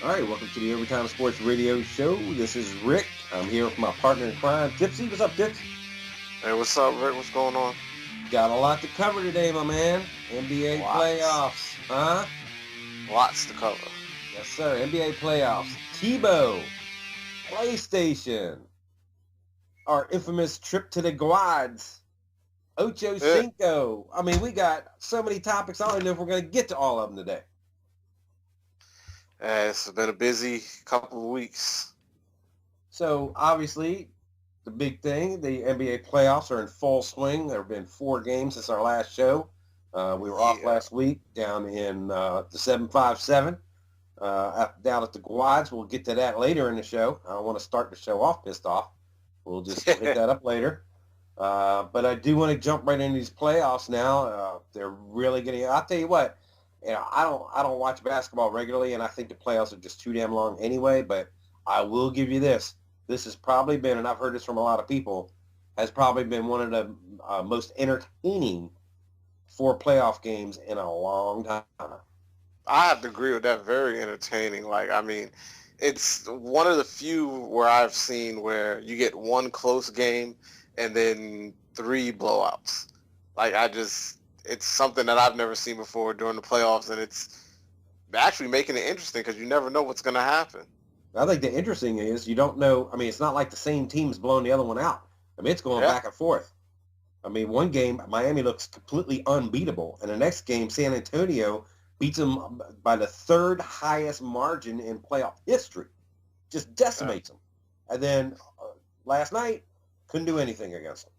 All right, welcome to the Overtime Sports Radio Show. This is Rick. I'm here with my partner in crime, Tipsy. What's up, Tips? Hey, what's up, Rick? What's going on? Got a lot to cover today, my man. NBA Lots. playoffs, huh? Lots to cover. Yes, sir. NBA playoffs. Tebow, PlayStation, our infamous trip to the Guads, Ocho Yeah. Cinco. I mean, we got so many topics. I don't even know if we're going to get to all of them today. It's been a busy couple of weeks. So, obviously, the big thing, the NBA playoffs are in full swing. There have been 4 games since our last show. We were off last week down in the 757 down at the Guads. We'll get to that later in the show. I don't want to start the show off pissed off. We'll just hit that up later. But I do want to jump right into these playoffs now. They're really getting. I'll tell you what. I don't watch basketball regularly, and I think the playoffs are just too damn long anyway. But I will give you this. This has probably been, and I've heard this from a lot of people, has probably been one of the most entertaining 4 playoff games in a long time. I have to agree with that. Very entertaining. It's one of the few where I've seen where you get one close game and then 3 blowouts. It's something that I've never seen before during the playoffs, and it's actually making it interesting because you never know what's going to happen. I think the interesting is you don't know. I mean, it's not like the same team's blowing the other one out. I mean, it's going back and forth. I mean, one game, Miami looks completely unbeatable, and the next game, San Antonio beats them by the 3rd highest margin in playoff history. Just decimates them. And then last night, couldn't do anything against them.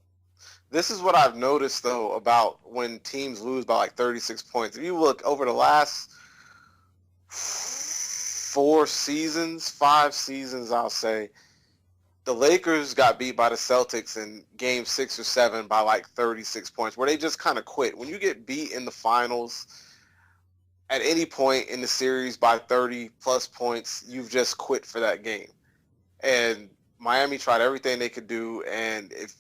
This is what I've noticed, though, about when teams lose by 36 points. If you look over the last 5 seasons, I'll say, the Lakers got beat by the Celtics in game 6 or 7 by 36 points, where they just kind of quit. When you get beat in the finals at any point in the series by 30-plus points, you've just quit for that game. And Miami tried everything they could do, and if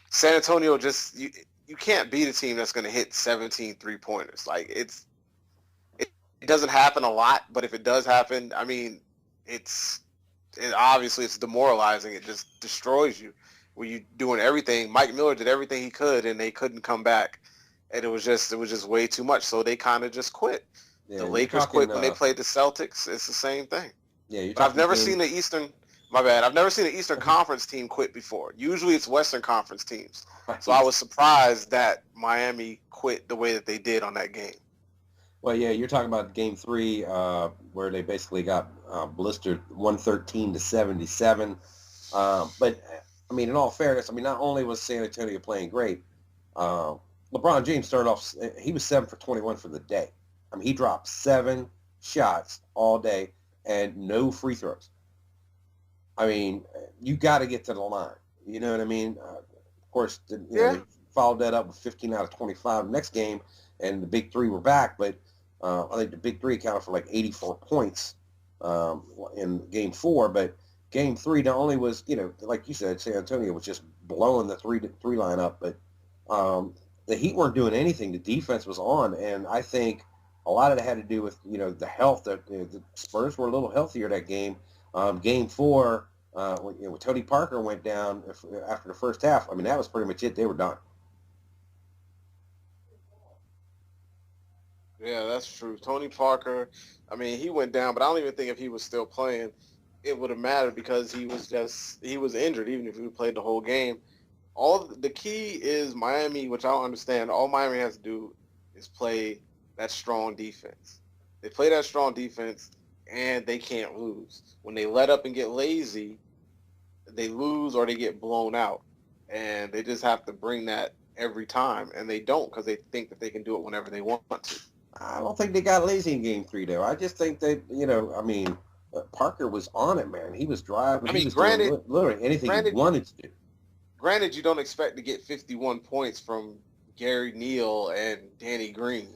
San Antonio you can't beat a team that's going to hit 17 3-pointers. It doesn't happen a lot, but if it does happen, I mean, obviously it's demoralizing. It just destroys you. When you doing everything, Mike Miller did everything he could, and they couldn't come back, and it was just way too much. So they kind of just quit. Yeah, the Lakers quit when they played the Celtics. It's the same thing. Yeah, but I've never seen the Eastern. My bad. I've never seen an Eastern Conference team quit before. Usually it's Western Conference teams. So I was surprised that Miami quit the way that they did on that game. Well, yeah, you're talking about game 3 where they basically got blistered 113-77. But, I mean, in all fairness, I mean, not only was San Antonio playing great, LeBron James started off, he was 7 for 21 for the day. I mean, he dropped 7 shots all day and no free throws. I mean, you got to get to the line. You know what I mean? Of course, they followed that up with 15 out of 25 next game, and the big 3 were back. But I think the big 3 accounted for 84 points in game 4. But game 3 not only was, like you said, San Antonio was just blowing the 3 line up, but the Heat weren't doing anything. The defense was on, and I think a lot of it had to do with, the health. That the Spurs were a little healthier that game. Game 4, when Tony Parker went down after the first half, I mean, that was pretty much it. They were done. Yeah, that's true. Tony Parker, I mean, he went down, but I don't even think if he was still playing, it would have mattered because he was injured, even if he played the whole game. The key is Miami, which I don't understand. All Miami has to do is play that strong defense. They play that strong defense, and they can't lose. When they let up and get lazy, they lose or they get blown out. And they just have to bring that every time, and they don't because they think that they can do it whenever they want to. I don't think they got lazy in game 3, though. I just think that, Parker was on it, man. He was driving. He was doing literally anything he wanted to do. Granted, you don't expect to get 51 points from Gary Neal and Danny Green.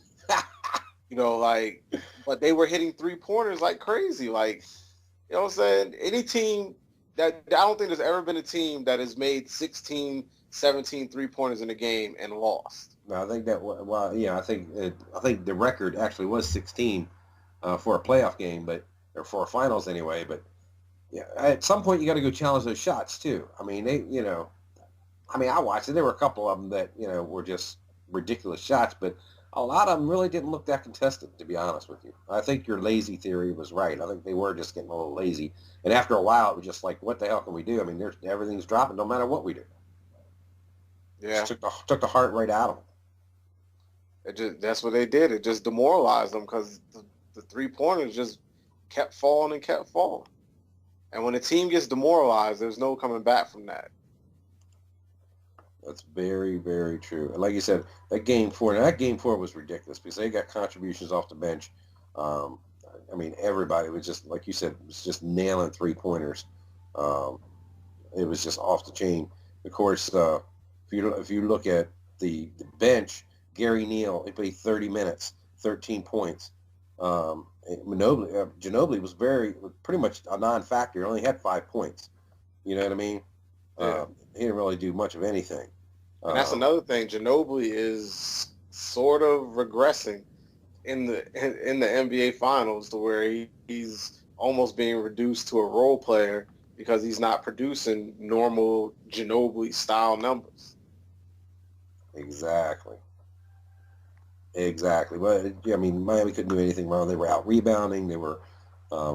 But they were hitting 3-pointers like crazy. You know what I'm saying? Any team I don't think there's ever been a team that has made 16, 17 3-pointers in a game and lost. No, I think that, I think the record actually was 16 for a playoff game, but or for finals anyway. But yeah, at some point you got to go challenge those shots too. I mean, I watched it. There were a couple of them that were just ridiculous shots, but a lot of them really didn't look that contested, to be honest with you. I think your lazy theory was right. I think they were just getting a little lazy, and after a while, it was just like, what the hell can we do? I mean, everything's dropping, no matter what we do. Yeah, Just took the heart right out of them. That's what they did. It just demoralized them because the 3-pointers just kept falling and kept falling. And when a team gets demoralized, there's no coming back from that. That's very, very true. And like you said, that game four was ridiculous because they got contributions off the bench. Everybody was just, like you said, was just nailing 3-pointers. It was just off the chain. Of course, if you look at the bench, Gary Neal, he played 30 minutes, 13 points. Ginobili was pretty much a non-factor. He only had 5 points. You know what I mean? Yeah. He didn't really do much of anything. And that's another thing. Ginobili is sort of regressing in the NBA Finals to where he's almost being reduced to a role player because he's not producing normal Ginobili style numbers. Exactly. Well, Miami couldn't do anything wrong. They were out rebounding. They were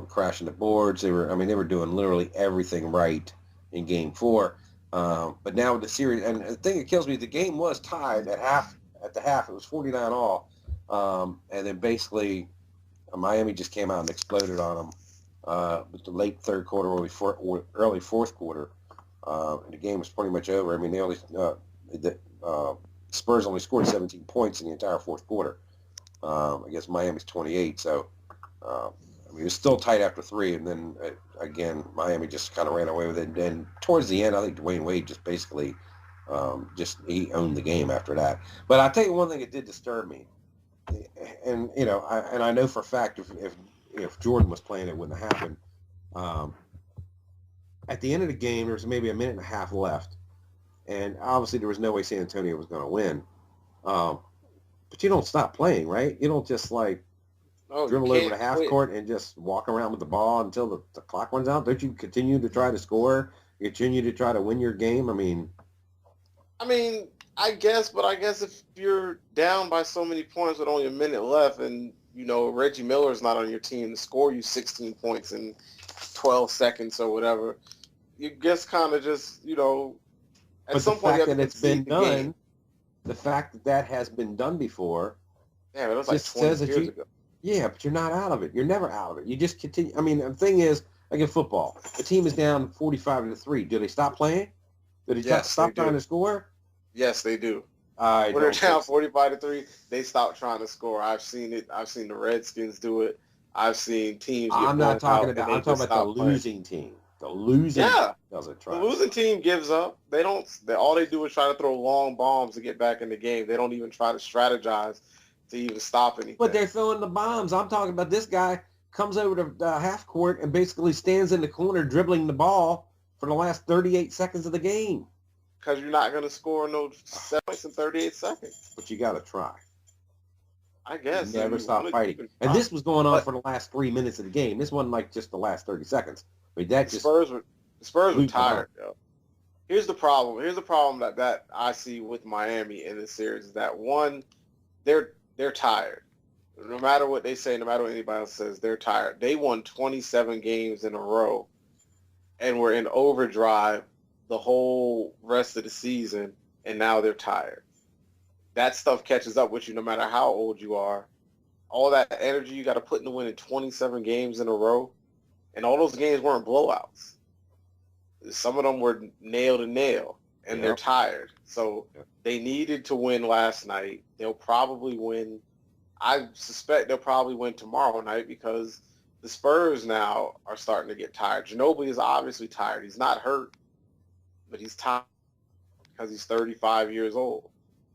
crashing the boards. They were doing literally everything right in Game 4. But now with the series, and the thing that kills me, the game was tied at half. At the half, it was 49 all, and then basically Miami just came out and exploded on them with the late third quarter, early fourth quarter, and the game was pretty much over. I mean, the Spurs only scored 17 points in the entire fourth quarter. I guess Miami's 28, so it was still tight after 3, and then again Miami just kind of ran away with it. And towards the end, I think Dwayne Wade just basically he owned the game after that. But I'll tell you one thing that did disturb me, and I know for a fact if Jordan was playing, it wouldn't have happened. At the end of the game, there was maybe a minute and a half left, and obviously there was no way San Antonio was going to win. But you don't stop playing, right? You don't just dribble over the half court and just walk around with the ball until the clock runs out. Don't you continue to try to score? You continue to try to win your game? I guess if you're down by so many points with only a minute left and, Reggie Miller is not on your team to score you 16 points in 12 seconds or whatever, you just kind of just, at some point you have to concede the game. The fact that has been done before. Yeah, it was like 20 years ago. Yeah, but you're not out of it. You're never out of it. You just continue. The thing is, like in football, the team is down 45-3. Do they stop playing? Do they stop trying to score? Yes, they do. When they're down 45-3, they stop trying to score. I've seen it. I've seen the Redskins do it. I've seen teams. I'm talking about the losing team. The losing team doesn't try. The losing team gives up. They don't. All they do is try to throw long bombs to get back in the game. They don't even try to strategize to even stop anything. But they're throwing the bombs. I'm talking about this guy comes over to half court and basically stands in the corner dribbling the ball for the last 38 seconds of the game. Because you're not going to score no 7 points in 38 seconds. But you got to try. I guess. You never stop fighting. And this was going on for the last 3 minutes of the game. This wasn't like just the last 30 seconds. The Spurs were tired, though. Here's the problem. Here's the problem that I see with Miami in this series is that, one, they're tired. No matter what they say, no matter what anybody else says, they're tired. They won 27 games in a row and were in overdrive the whole rest of the season, and now they're tired. That stuff catches up with you no matter how old you are. All that energy you got to put into winning 27 games in a row, and all those games weren't blowouts. Some of them were nail to nail, and they're tired. So they needed to win last night. They'll probably win. I suspect they'll probably win tomorrow night because the Spurs now are starting to get tired. Ginobili is obviously tired. He's not hurt, but he's tired because he's 35 years old.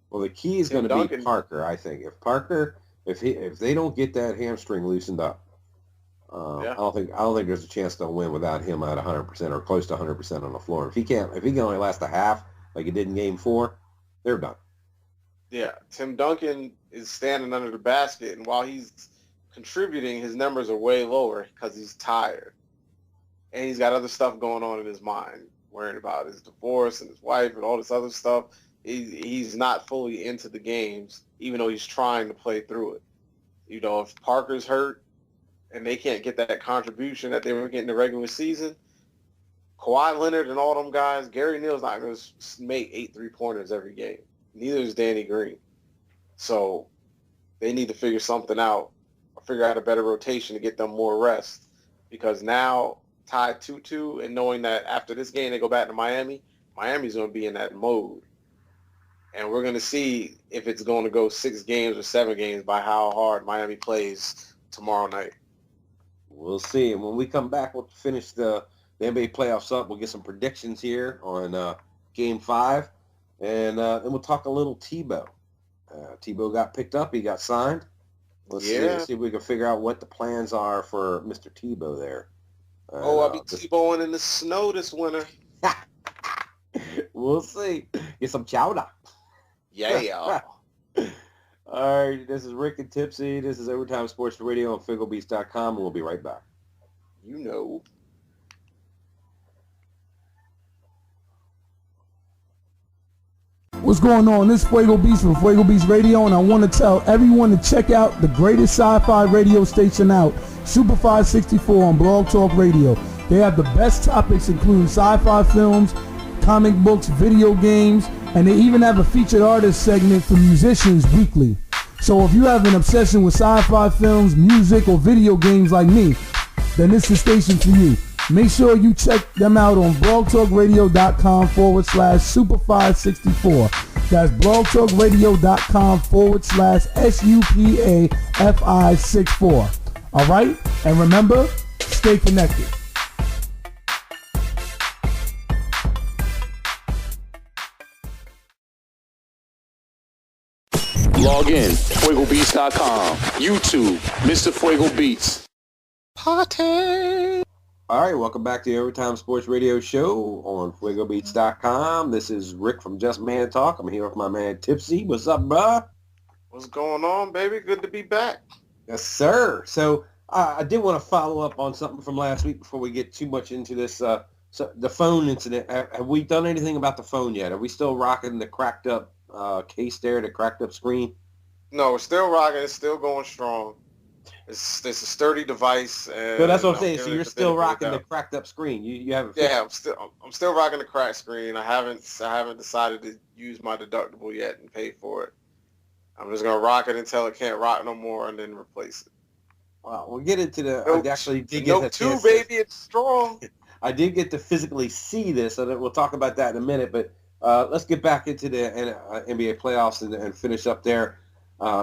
Well, the key is going to be Parker, I think. If they don't get that hamstring loosened up, I don't think there's a chance they'll win without him at 100% or close to 100% on the floor. If he can only last a half like he did in Game 4, they're done. Yeah, Tim Duncan is standing under the basket, and while he's contributing, his numbers are way lower because he's tired. And he's got other stuff going on in his mind, worrying about his divorce and his wife and all this other stuff. He's not fully into the games, even though he's trying to play through it. You know, if Parker's hurt and they can't get that contribution that they were getting in the regular season, Kawhi Leonard and all them guys, Gary Neal's not going to make 8 3-pointers every game. Neither is Danny Green. So they need to figure something out or figure out a better rotation to get them more rest. Because now, tied 2-2, and knowing that after this game they go back to Miami, Miami's going to be in that mode. And we're going to see if it's going to go 6 games or 7 games by how hard Miami plays tomorrow night. We'll see. And when we come back, we'll finish the NBA playoffs up. We'll get some predictions here on Game 5. And then we'll talk a little Tebow. Tebow got picked up. He got signed. Let's see if we can figure out what the plans are for Mr. Tebow there. I'll be Tebowing in the snow this winter. We'll see. Get some chowder. Yeah. All right, this is Rick and Tipsy. This is Overtime Sports Radio on FuegoBeats.com, and we'll be right back. You know. What's going on? This is Fuego Beats from Fuego Beats Radio, and I want to tell everyone to check out the greatest sci-fi radio station out, Super 564 on Blog Talk Radio. They have the best topics, including sci-fi films, comic books, video games, and they even have a featured artist segment for musicians weekly. So if you have an obsession with sci-fi films, music, or video games like me, then this is the station for you. Make sure you check them out on blogtalkradio.com/Super564. That's blogtalkradio.com/SUPAFI64. All right? And remember, stay connected. Log in, FuegoBeats.com, YouTube, Mr. Fuego Beats. Party! All right, welcome back to the Overtime Sports Radio Show on FuegoBeats.com. This is Rick from Just Man Talk. I'm here with my man Tipsy. What's up, bruh? What's going on, baby? Good to be back. Yes, sir. So I did want to follow up on something from last week before we get too much into this. So the phone incident. Have we done anything about the phone yet? Are we still rocking the cracked up case there, the cracked up screen? No, we're still rocking. It's still going strong. It's a sturdy device. And so that's what I'm saying. So you're still rocking the cracked up screen. You haven't. Yeah, I'm still rocking the cracked screen. I haven't decided to use my deductible yet and pay for it. I'm just gonna rock it until it can't rock no more, and then replace it. Well, we'll get into the. Nope. I actually did Nope get 2, baby. It's strong. I did get to physically see this, so we'll talk about that in a minute. But let's get back into the NBA playoffs and finish up there.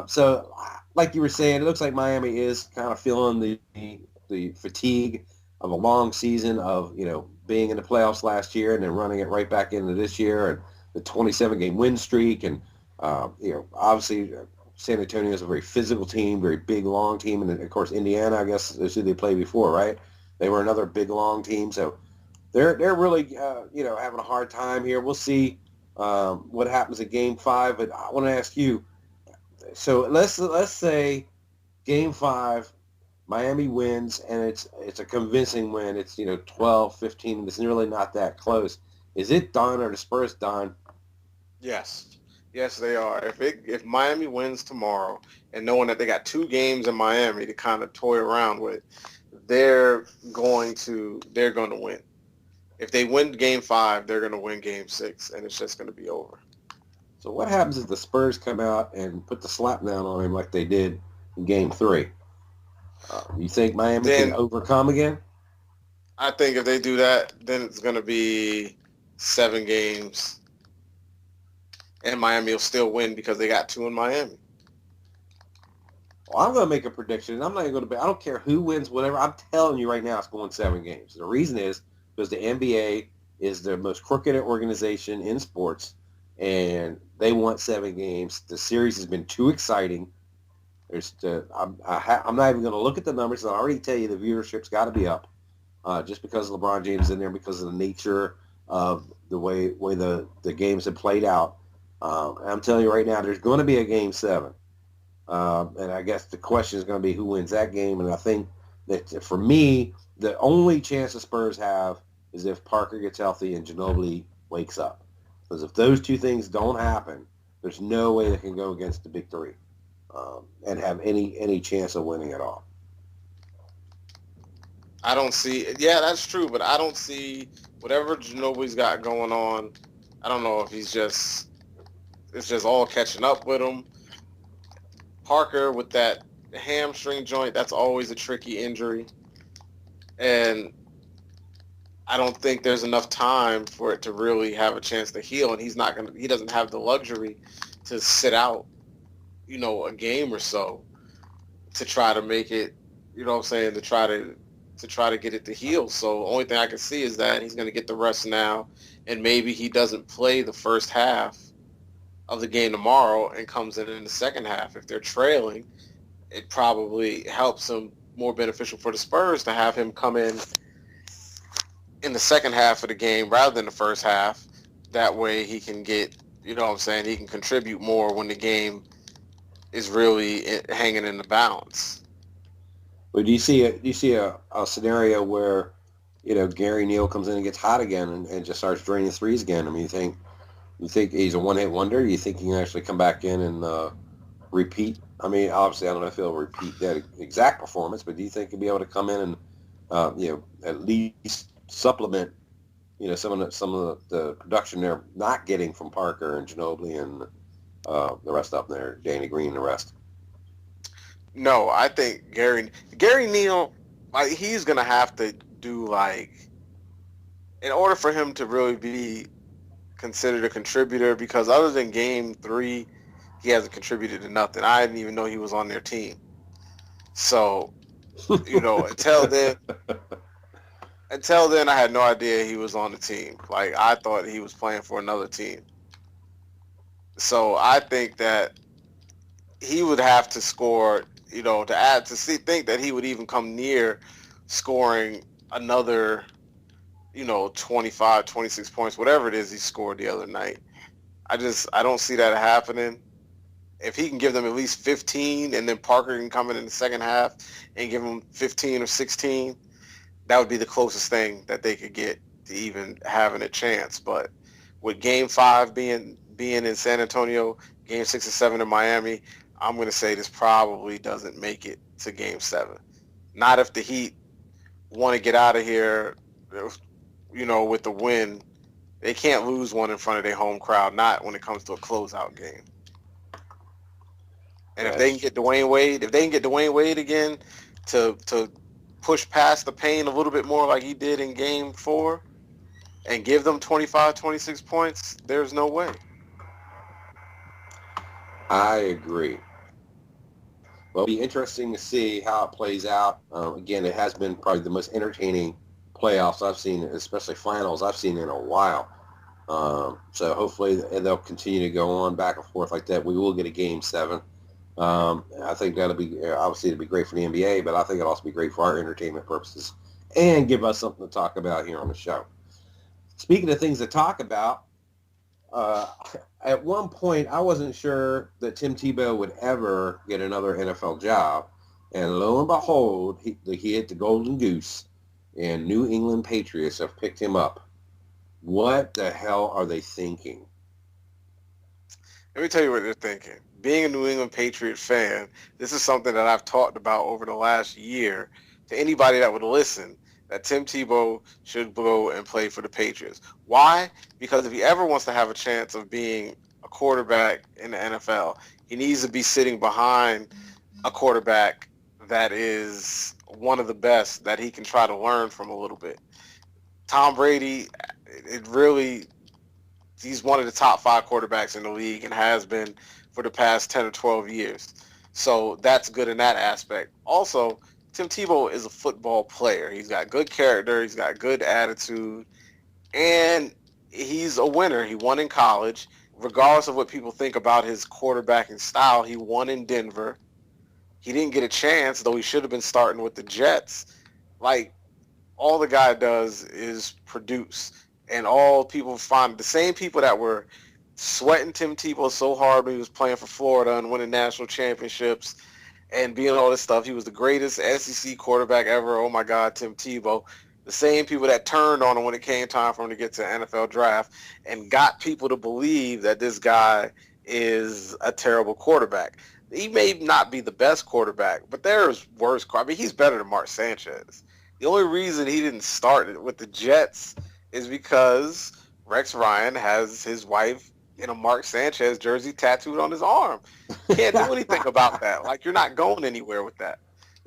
So, like you were saying, it looks like Miami is kind of feeling the fatigue of a long season of, being in the playoffs last year and then running it right back into this year, and the 27-game win streak. And, obviously San Antonio is a very physical team, very big, long team. And, of course, Indiana, I guess, is who they played before, right? They were another big, long team. So they're really, having a hard time here. We'll see what happens in Game 5. But I want to ask you, so let's say Game 5, Miami wins, and it's a convincing win. It's 12-15. It's really not that close. Is it done, or the Spurs done? Yes, they are. If Miami wins tomorrow, and knowing that they got 2 games in Miami to kind of toy around with, they're going to win. If they win Game 5, they're going to win Game 6, and it's just going to be over. So what happens if the Spurs come out and put the slap down on him like they did in Game 3? You think Miami can overcome again? I think if they do that, then it's going to be 7 games, and Miami will still win because they got 2 in Miami. Well, I'm going to make a prediction. I'm not even going to I don't care who wins, whatever. I'm telling you right now, it's going 7 games. The reason is because the NBA is the most crooked organization in sports, and they want 7 games. The series has been too exciting. I'm not even going to look at the numbers. I already tell you the viewership's got to be up, just because LeBron James is in there, because of the nature of the way the games have played out. I'm telling you right now, there's going to be a Game 7. And I guess the question is going to be who wins that game. And I think that for me, the only chance the Spurs have is if Parker gets healthy and Ginobili wakes up. Because if those two things don't happen, there's no way they can go against the big three and have any chance of winning at all. I don't see. Yeah, that's true, but I don't see whatever Ginobili's got going on. I don't know if it's just all catching up with him. Parker with that hamstring joint, that's always a tricky injury. And I don't think there's enough time for it to really have a chance to heal. And he doesn't have the luxury to sit out, a game or so to try to make it, what I'm saying, to try to get it to heal. So the only thing I can see is that he's going to get the rest now, and maybe he doesn't play the first half of the game tomorrow and comes in the second half. If they're trailing, it probably helps him, more beneficial for the Spurs to have him come in the second half of the game rather than the first half. That way he can get, he can contribute more when the game is really hanging in the balance. But do you see a scenario where, Gary Neal comes in and gets hot again and just starts draining threes again? I mean, you think he's a one-hit wonder? Do you think he can actually come back in and repeat? I mean, obviously, I don't know if he'll repeat that exact performance, but do you think he'll be able to come in and, at least supplement, some of the production they're not getting from Parker and Ginobili and the rest up there, Danny Green and the rest? No, I think Gary Neal, he's going to have to do, in order for him to really be considered a contributor, because other than game 3, he hasn't contributed to nothing. I didn't even know he was on their team. So, until then I had no idea he was on the team. I thought he was playing for another team. So I think that he would have to score, think that he would even come near scoring another, 25, 26 points, whatever it is he scored the other night. I don't see that happening. If he can give them at least 15 and then Parker can come in the second half and give them 15 or 16, that would be the closest thing that they could get to even having a chance. But with Game 5 being in San Antonio, Game 6 and 7 in Miami, I'm going to say this probably doesn't make it to Game 7. Not if the Heat want to get out of here, with the win. They can't lose one in front of their home crowd, not when it comes to a closeout game. And if they can get Dwayne Wade again to push past the pain a little bit more like he did in Game 4 and give them 25, 26 points, there's no way. I agree. Well, it'll be interesting to see how it plays out. Again, it has been probably the most entertaining playoffs I've seen, especially finals I've seen in a while. So hopefully they'll continue to go on back and forth like that. We will get a Game 7. I think that'll be, obviously it'll be great for the NBA, but I think it'll also be great for our entertainment purposes and give us something to talk about here on the show. Speaking of things to talk about, at one point I wasn't sure that Tim Tebow would ever get another NFL job, and lo and behold, he hit the golden goose, and New England Patriots have picked him up. What the hell are they thinking? Let me tell you what they're thinking. Being a New England Patriot fan, this is something that I've talked about over the last year to anybody that would listen, that Tim Tebow should go and play for the Patriots. Why? Because if he ever wants to have a chance of being a quarterback in the NFL, he needs to be sitting behind a quarterback that is one of the best that he can try to learn from a little bit. Tom Brady, he's one of the top 5 quarterbacks in the league and has been for the past 10 or 12 years. So that's good in that aspect. Also, Tim Tebow is a football player. He's got good character. He's got good attitude. And he's a winner. He won in college. Regardless of what people think about his quarterbacking style, he won in Denver. He didn't get a chance, though he should have been starting with the Jets. All the guy does is produce. And all people find, the same people that were sweating Tim Tebow so hard when he was playing for Florida and winning national championships and being all this stuff. He was the greatest SEC quarterback ever. Oh, my God, Tim Tebow. The same people that turned on him when it came time for him to get to the NFL draft and got people to believe that this guy is a terrible quarterback. He may not be the best quarterback, but there's worse. I mean, he's better than Mark Sanchez. The only reason he didn't start with the Jets is because Rex Ryan has his wife in a Mark Sanchez jersey tattooed on his arm. Can't do anything about that. Like, you're not going anywhere with that.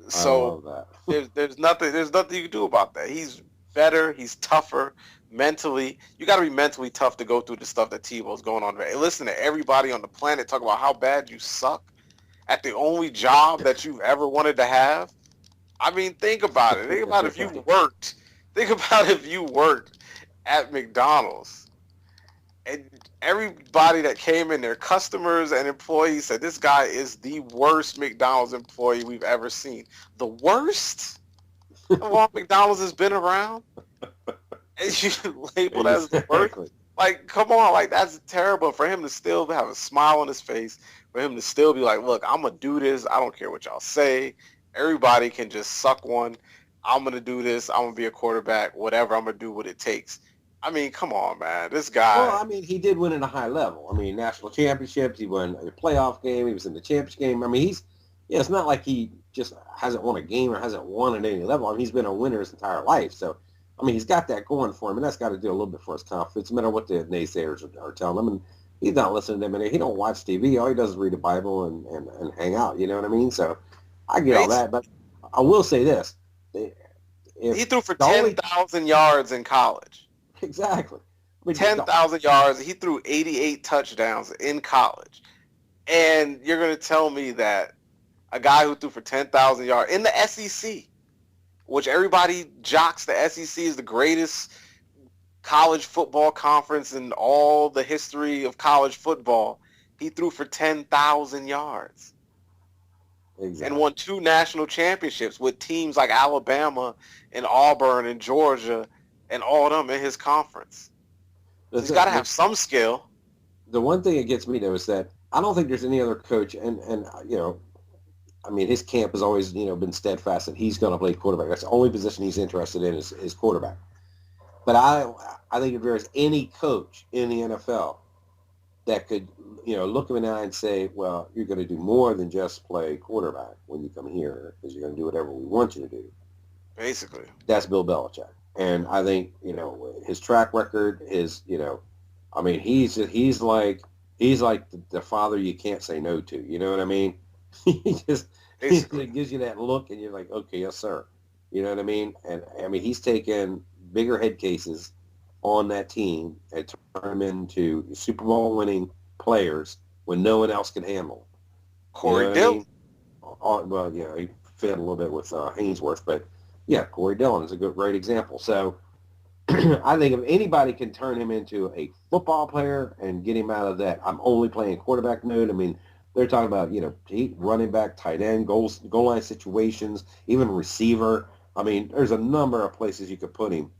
So there's nothing you can do about that. He's better. He's tougher mentally. You got to be mentally tough to go through the stuff that Tebow's going on. Hey, listen to everybody on the planet talk about how bad you suck at the only job that you've ever wanted to have. I mean, think about it. Think about if you worked. Think about if you worked at McDonald's and everybody that came in there, customers and employees, said this guy is the worst McDonald's employee we've ever seen. The worst of all McDonald's has been around? And you labeled as the worst? Like, come on, like, that's terrible. For him to still have a smile on his face, for him to still be like, look, I'm going to do this. I don't care what y'all say. Everybody can just suck one. I'm going to do this. I'm going to be a quarterback, whatever. I'm going to do what it takes. I mean, come on, man. This guy. Well, I mean, he did win at a high level. I mean, national championships. He won a playoff game. He was in the championship game. I mean, it's not like he just hasn't won a game or hasn't won at any level. I mean, he's been a winner his entire life. So, I mean, he's got that going for him, and that's got to do a little bit for his confidence, no matter what the naysayers are telling him. And he's not listening to them, and he don't watch TV. All he does is read the Bible and hang out. You know what I mean? So, I get all that, but I will say this. He threw for 10,000 yards in college. Exactly. I mean, 10,000 yards. He threw 88 touchdowns in college. And you're going to tell me that a guy who threw for 10,000 yards in the SEC, which everybody jocks the SEC is the greatest college football conference in all the history of college football, he threw for 10,000 yards. Exactly. And won 2 national championships with teams like Alabama and Auburn and Georgia and all of them in his conference. So he's got to have some skill. The one thing that gets me, though, is that I don't think there's any other coach, and you know, I mean, his camp has always, you know, been steadfast that he's going to play quarterback. That's the only position he's interested in is quarterback. But I think if there's any coach in the NFL that could, you know, look him in the eye and say, well, you're going to do more than just play quarterback when you come here because you're going to do whatever we want you to do. Basically. That's Bill Belichick. And I think, you know, his track record is, you know, I mean, he's like the father you can't say no to. You know what I mean? He gives you that look, and you're like, okay, yes, sir. You know what I mean? And I mean, he's taken bigger head cases on that team and turned them into Super Bowl winning players when no one else can handle. Corey Dillon. Well, yeah, he failed a little bit with Hainsworth, but yeah, Corey Dillon is a great example. So I think if anybody can turn him into a football player and get him out of that, I'm only playing quarterback mode. I mean, they're talking about, you know, running back, tight end, goal line situations, even receiver. I mean, there's a number of places you could put him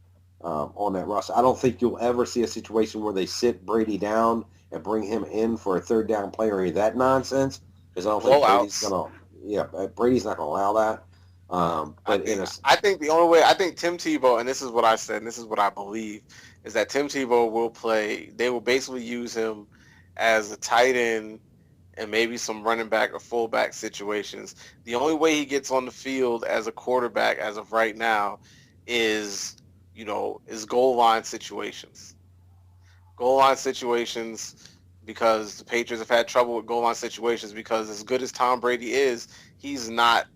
on that roster. I don't think you'll ever see a situation where they sit Brady down and bring him in for a third down play or any of that nonsense. Because I don't think Brady's not going to allow that. I think the only way, I think Tim Tebow, and this is what I said, and this is what I believe, is that Tim Tebow will play, they will basically use him as a tight end and maybe some running back or fullback situations. The only way he gets on the field as a quarterback as of right now is, you know, is goal line situations. Goal line situations, because the Patriots have had trouble with goal line situations because as good as Tom Brady is, he's not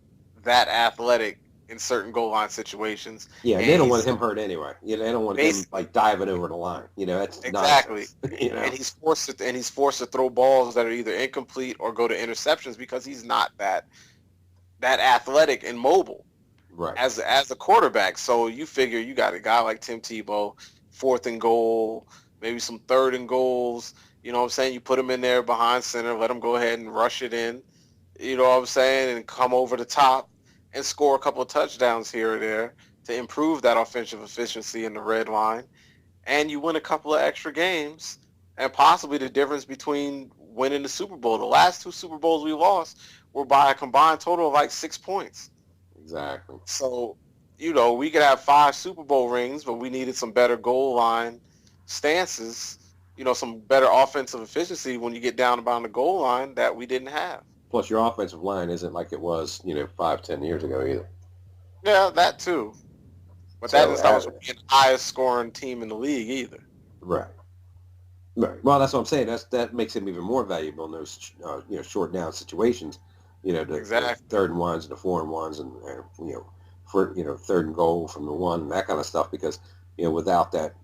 that athletic in certain goal line situations. Yeah, and they don't want him hurt anyway. You know, they don't want him like diving over the line. You know, that's exactly. You know? And he's forced to throw balls that are either incomplete or go to interceptions because he's not that athletic and mobile. Right. As a quarterback. So you figure you got a guy like Tim Tebow, 4th and goal, maybe some 3rd and goals. You know what I'm saying? You put him in there behind center, let him go ahead and rush it in. You know what I'm saying? And come over the top and score a couple of touchdowns here or there to improve that offensive efficiency in the red line. And you win a couple of extra games and possibly the difference between winning the Super Bowl. The last 2 Super Bowls we lost were by a combined total of like 6 points. Exactly. So, we could have 5 Super Bowl rings, but we needed some better goal line stances, some better offensive efficiency when you get down about the goal line that we didn't have. Plus, your offensive line isn't like it was, 5-10 years ago either. Yeah, that too. But that doesn't stop us from being the highest scoring team in the league either. Right. Right. Well, that's what I'm saying. That makes him even more valuable in those, short down situations. The third and ones and the 4 and ones, and third and goal from the 1, that kind of stuff. Because without that,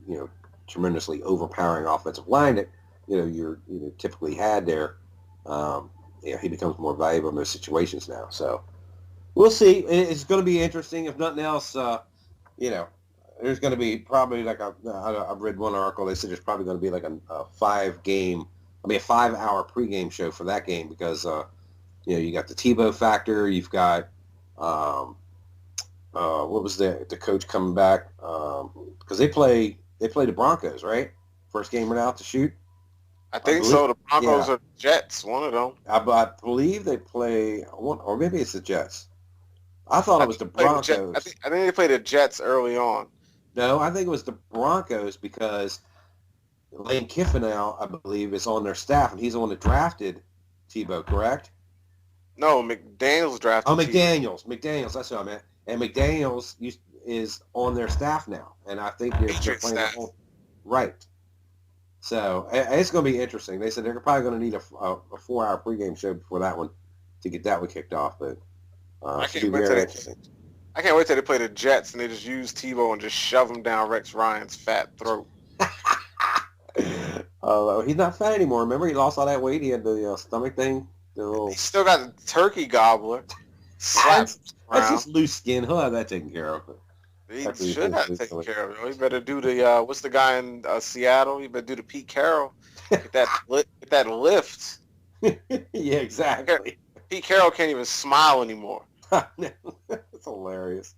tremendously overpowering offensive line that you're typically had there, he becomes more valuable in those situations now. So we'll see. It's going to be interesting. If nothing else, there's going to be probably like I've read one article. They said there's probably going to be like a 5-hour pregame show for that game because you got the Tebow factor. You've got what was the coach coming back because they play the Broncos, right? First game right out to shoot. I think so. The Broncos are Jets, one of them. I believe they play one, or maybe it's the Jets. I thought it was the Broncos. I think they played the Jets early on. No, I think it was the Broncos because Lane Kiffin now, I believe, is on their staff, and he's the one that drafted Tebow, correct? No, McDaniels drafted McDaniels. McDaniels, that's what I meant. And McDaniels is on their staff now, and I think they're playing the whole right. So it's going to be interesting. They said they're probably going to need a 4-hour pregame show before that one to get that one kicked off, but it should be very interesting. I can't wait till they play the Jets and they just use Tebow and just shove him down Rex Ryan's fat throat. He's not fat anymore. Remember, he lost all that weight. He had the stomach thing. He still got the turkey gobbler. That's just loose skin. He'll have that taken care of. He should have taken care of it. He better do the what's the guy in Seattle? He better do the Pete Carroll. Get that lift. Yeah, exactly. Pete Carroll can't even smile anymore. That's hilarious.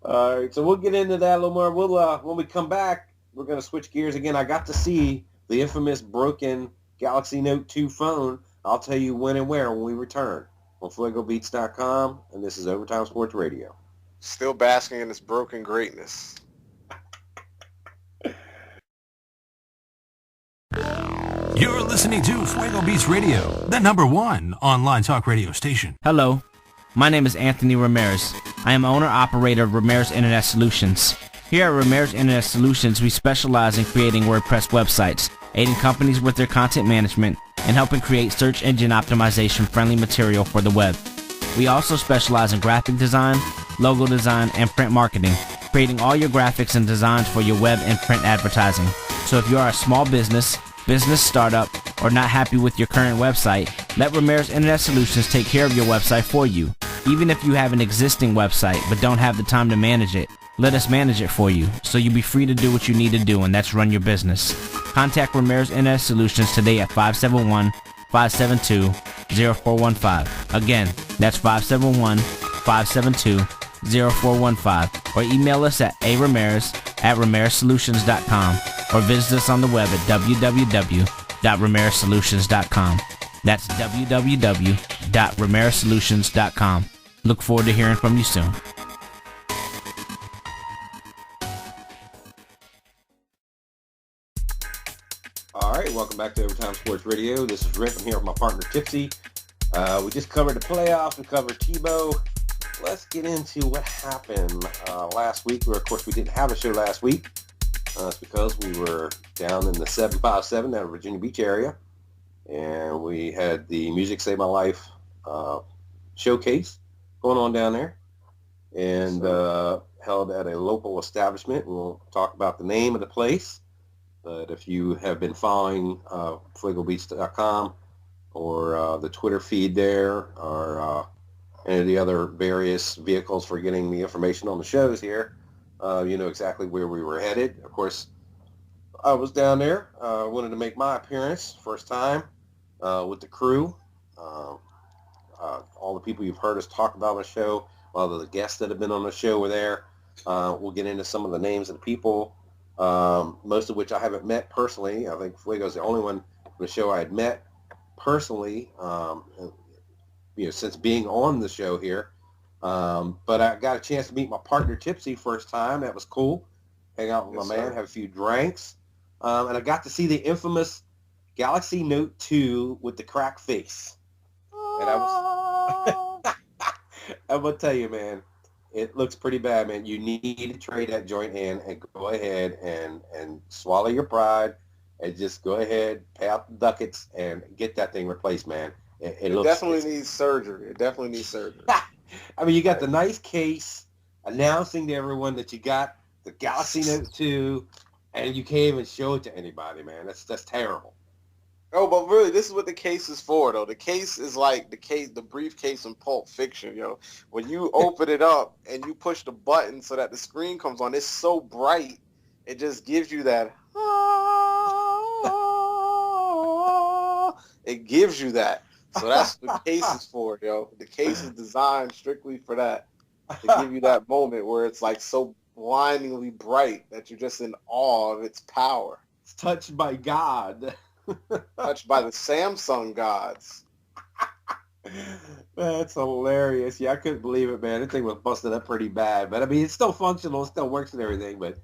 All right, so we'll get into that a little more. We'll when we come back, we're going to switch gears again. I got to see the infamous broken Galaxy Note 2 phone. I'll tell you when and where when we return on FuegoBeats.com, and this is Overtime Sports Radio. Still basking in this broken greatness. You're listening to Fuego Beats Radio, the #1 online talk radio station. Hello, my name is Anthony Ramirez. I am owner-operator of Ramirez Internet Solutions. Here at Ramirez Internet Solutions, we specialize in creating WordPress websites, aiding companies with their content management, and helping create search engine optimization-friendly material for the web. We also specialize in graphic design, logo design, and print marketing, creating all your graphics and designs for your web and print advertising. So if you are a small business startup, or not happy with your current website, let Ramirez Internet Solutions take care of your website for you. Even if you have an existing website but don't have the time to manage it, let us manage it for you, so you'll be free to do what you need to do, and that's run your business. Contact Ramirez Internet Solutions today at 571-572-0415. Again, that's 571-572-0415. Or email us at aramirez@ramirezsolutions.com, or visit us on the web at www.ramirezsolutions.com. That's www.ramirezsolutions.com. Look forward to hearing from you soon. All right, welcome back to Overtime Sports Radio. This is Rick. I'm here with my partner, Tipsy. We just covered the playoffs and covered Tebow. Let's get into what happened last week. Of course, we didn't have a show last week. It's because we were down in the 757 down in Virginia Beach area, and we had the Music Saved My Life showcase going on down there, and held at a local establishment. We'll talk about the name of the place, but if you have been following FuegoBeats.com or the Twitter feed there, or any of the other various vehicles for getting the information on the shows here, you know exactly where we were headed. Of course, I was down there. Wanted to make my appearance, first time, with the crew. All the people you've heard us talk about on the show, all of the guests that have been on the show were there. We'll get into some of the names of the people most of which I haven't met personally. I think Fuego's the only one on the show I had met personally, since being on the show here. But I got a chance to meet my partner Tipsy first time. That was cool. Hang out with my man, have a few drinks. And I got to see the infamous Galaxy Note 2 with the crack face. And I'm going to tell you, man, it looks pretty bad, man. You need to trade that joint in and go ahead and swallow your pride and just go ahead, pay out the ducats, and get that thing replaced, man. It looks, definitely needs surgery. It definitely needs surgery. I mean, you got the nice case announcing to everyone that you got the Galaxy Note 2, and you can't even show it to anybody, man. That's terrible. Oh, but really, this is what the case is for, though. The case is like the briefcase in Pulp Fiction, yo. When you open it up and you push the button so that the screen comes on, it's so bright, it just gives you that. It gives you that. So that's what the case is for, yo. The case is designed strictly for that, to give you that moment where it's like so blindingly bright that you're just in awe of its power. It's touched by God. Touched by the Samsung gods. That's hilarious. Yeah, I couldn't believe it, man. That thing was busted up pretty bad. But, I mean, it's still functional. It still works and everything. But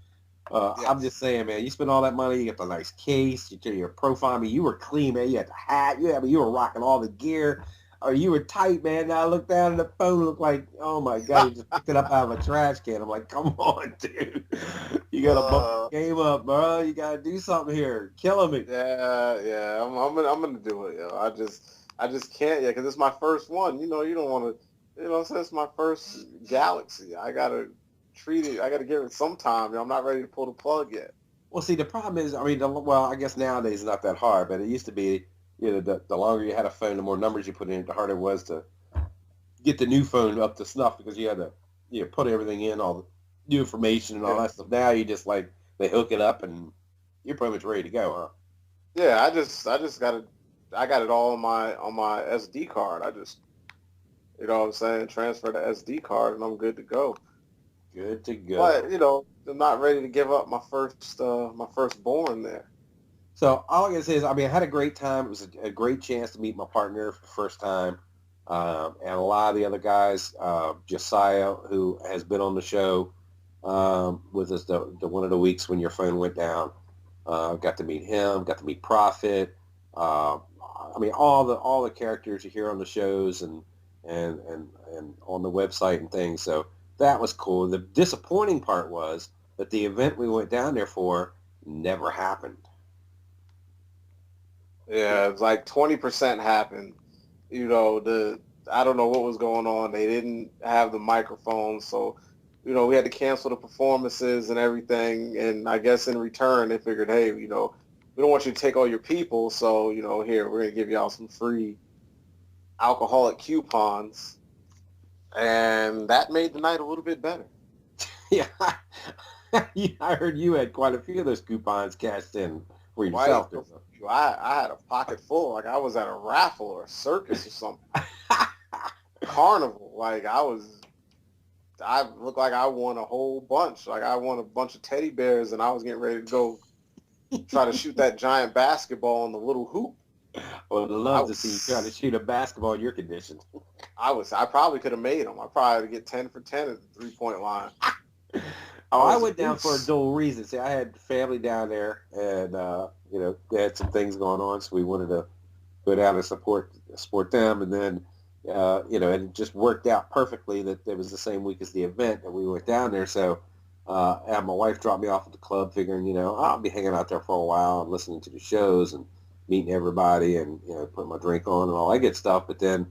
I'm just saying, man, you spend all that money. You get the nice case. You do your profile. I mean, you were clean, man. You had the hat. You were rocking all the gear. Or you were tight, man. Now I look down and the phone looked like, oh, my God, you just picked it up out of a trash can. I'm like, come on, dude. You got to bump the game up, bro. You got to do something here. Killing me. Yeah. I'm gonna do it, yo. I just can't, yeah, because it's my first one. You know, you don't want to, since it's my first Galaxy, I got to treat it. I got to give it some time. I'm not ready to pull the plug yet. Well, see, the problem is, I mean, I guess nowadays it's not that hard, but it used to be, the longer you had a phone, the more numbers you put in, the harder it was to get the new phone up to snuff because you had to put everything in, all the new information and all that stuff. Now you just they hook it up and you're pretty much ready to go, huh? Yeah, I got it all on my SD card. I just, you know what I'm saying, transfer the SD card and I'm good to go. Good to go. But I'm not ready to give up my firstborn there. So all I can say is, I mean, I had a great time. It was a great chance to meet my partner for the first time. And a lot of the other guys, Josiah, who has been on the show with us the one of the weeks when your phone went down. Got to meet him, got to meet Prophet. I mean, all the characters you hear on the shows and on the website and things. So that was cool. The disappointing part was that the event we went down there for never happened. Yeah, it's like 20% happened. I don't know what was going on. They didn't have the microphones, so we had to cancel the performances and everything. And I guess in return, they figured, hey, we don't want you to take all your people, so here we're gonna give y'all some free alcoholic coupons, and that made the night a little bit better. Yeah, I heard you had quite a few of those coupons cashed in for yourself. I had a pocket full, like I was at a raffle or a circus or something. Carnival, like I looked like I won a whole bunch. Like I won a bunch of teddy bears, and I was getting ready to go try to shoot that giant basketball in the little hoop. I would love to see you trying to shoot a basketball in your conditions. I probably could have made them. I probably would get 10 for 10 at the 3-point line. I went down for a dual reason. See, I had family down there, and they had some things going on, so we wanted to go down and support them. And then, and it just worked out perfectly that it was the same week as the event that we went down there. So, and my wife dropped me off at the club, figuring, I'll be hanging out there for a while and listening to the shows and meeting everybody and putting my drink on and all that good stuff. But then,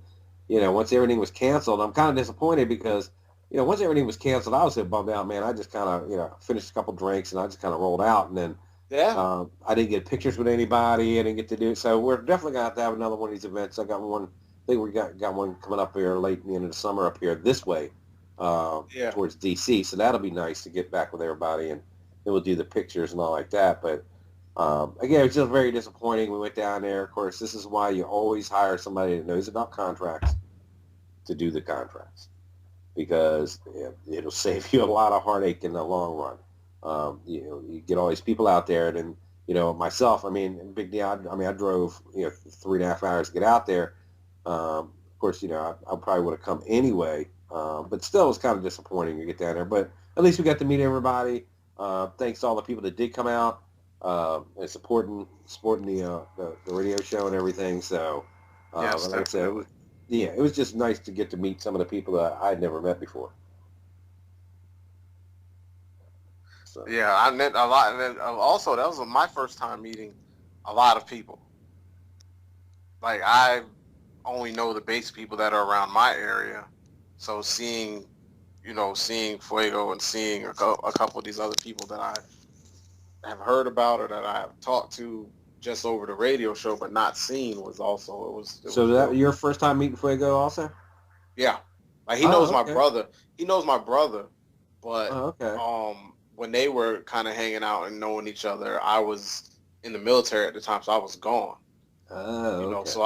once everything was canceled, I'm kind of disappointed because. Once everything was canceled, I was so bummed out, man. I just kind of, finished a couple drinks and I just kind of rolled out. And then I didn't get pictures with anybody. I didn't get to do it. So we're definitely going to have another one of these events. I got one. I think we got one coming up here late in the end of the summer up here this way towards D.C. So that'll be nice to get back with everybody. And then we'll do the pictures and all like that. But, again, it was just very disappointing. We went down there. Of course, this is why you always hire somebody that knows about contracts to do the contracts. Because it'll save you a lot of heartache in the long run. You get all these people out there, and then, myself, I mean, Big D, I drove, 3.5 hours to get out there. Of course, I probably would have come anyway, but still, it was kind of disappointing to get down there. But at least we got to meet everybody. Thanks to all the people that did come out and supporting the radio show and everything. So, Yes, like I said, definitely. it was just nice to get to meet some of the people that I had never met before. So. Yeah, I met a lot, and then also that was my first time meeting a lot of people. Like, I only know the base people that are around my area, so seeing Fuego and seeing a couple of these other people that I have heard about or that I have talked to just over the radio show but not seen was also it So was that real. your first time meeting Fuego also? Yeah, like he Oh, knows my okay. brother. He knows my brother, but Oh, okay. when they were kind of hanging out and knowing each other, I was in the military at the time, so I was gone. Oh, okay. So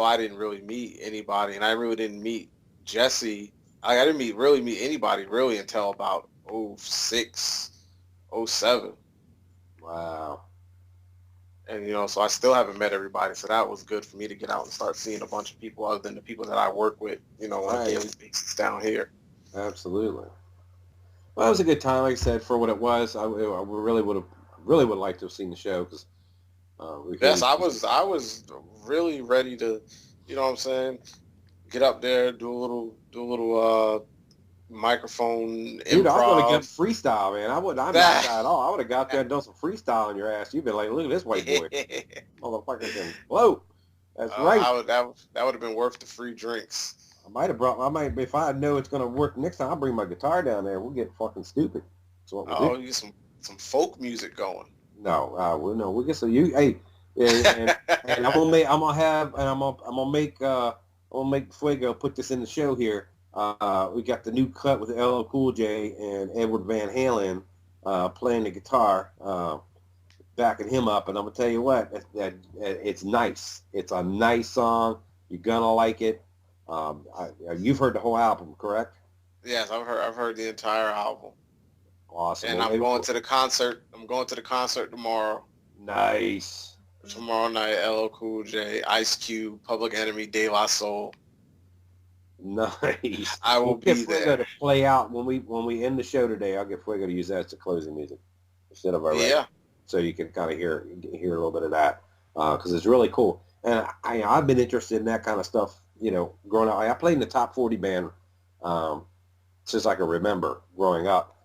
I didn't really meet anybody, and I really didn't meet Jesse. I didn't really meet anybody really until about 06, 07. Wow. And so I still haven't met everybody, so that was good for me to get out and start seeing a bunch of people other than the people that I work with, on a Right. daily basis down here. Absolutely. Well, it was a good time. Like I said, for what it was, I really would like to have seen the show because Yes, I was really ready to, what I'm saying, get up there, do a little microphone Dude, I would have got improv. freestyle, man. I'm not that at all. I would have got there and done some freestyle on your ass. You've been like, look at this white boy, motherfucker can float. That's right. That would have been worth the free drinks. If I know it's gonna work next time, I'll bring my guitar down there. We'll get fucking stupid. That's what we'll do. You get some folk music going. No, we'll get some. Hey, and I'm gonna make Fuego put this in the show here. We got the new cut with LL Cool J and Edward Van Halen playing the guitar, backing him up. And I'm gonna tell you what, it's nice. It's a nice song. You're gonna like it. You've heard the whole album, correct? Yes, I've heard the entire album. Awesome. And Well, I'm going to the concert. I'm going to the concert tomorrow. Nice. Tomorrow night, LL Cool J, Ice Cube, Public Enemy, De La Soul. Nice. I will We'll be get Fuego there. to play out when we end the show today. I'll get Fuego to use that as the closing music instead of our Yeah. so you can kind of hear a little bit of that because it's really cool. And I've been interested in that kind of stuff. Growing up, I played in the top 40 band since I can remember growing up,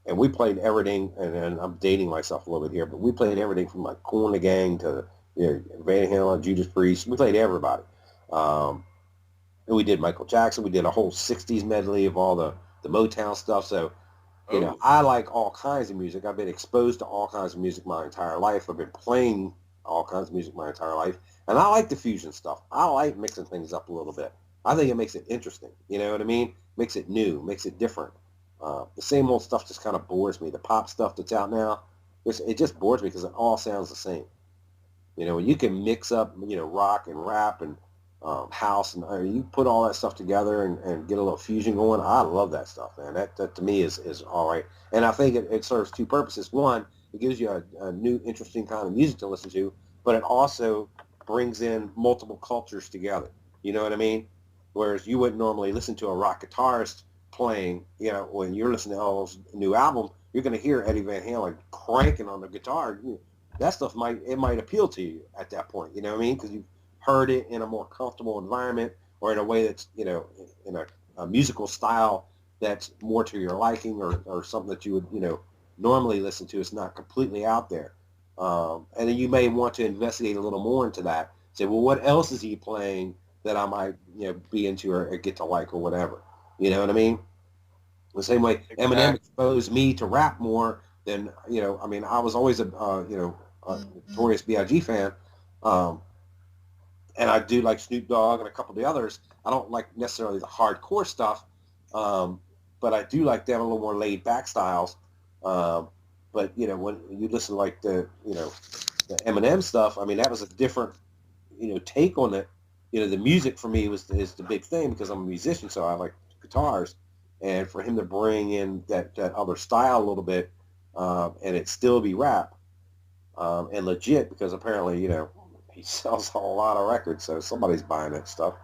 and we played everything. And I'm dating myself a little bit here, but we played everything from like Kool and the Gang to Van Halen, Judas Priest. We played everybody. And we did Michael Jackson. We did a whole 60s medley of all the Motown stuff. So, Oh. I like all kinds of music. I've been exposed to all kinds of music my entire life. I've been playing all kinds of music my entire life. And I like the fusion stuff. I like mixing things up a little bit. I think it makes it interesting. You know what I mean? Makes it new, makes it different. The same old stuff just kind of bores me. The pop stuff that's out now, it just bores me because it all sounds the same. When you can mix up, rock and rap and house, and you put all that stuff together and get a little fusion going. I love that stuff, man. That to me is all right. And I think it serves two purposes. One, it gives you a new, interesting kind of music to listen to, but it also brings in multiple cultures together. You know what I mean? Whereas you wouldn't normally listen to a rock guitarist playing, when you're listening to LL's new album, you're going to hear Eddie Van Halen cranking on the guitar. That stuff might appeal to you at that point. You know what I mean? Because you heard it in a more comfortable environment or in a way that's, in a musical style that's more to your liking or something that you would, normally listen to. It's not completely out there. And then you may want to investigate a little more into that. Say, well, what else is he playing that I might, be into or get to like or whatever? You know what I mean? The same way Eminem exposed me to rap more than, I was always a Notorious B.I.G. fan. And I do like Snoop Dogg and a couple of the others. I don't like necessarily the hardcore stuff, but I do like them a little more laid back styles. But when you listen to like the Eminem stuff, that was a different take on it. The music for me is the big thing because I'm a musician, so I like guitars, and for him to bring in that other style a little bit, and it still be rap and legit because apparently, he sells a lot of records, so somebody's buying that stuff.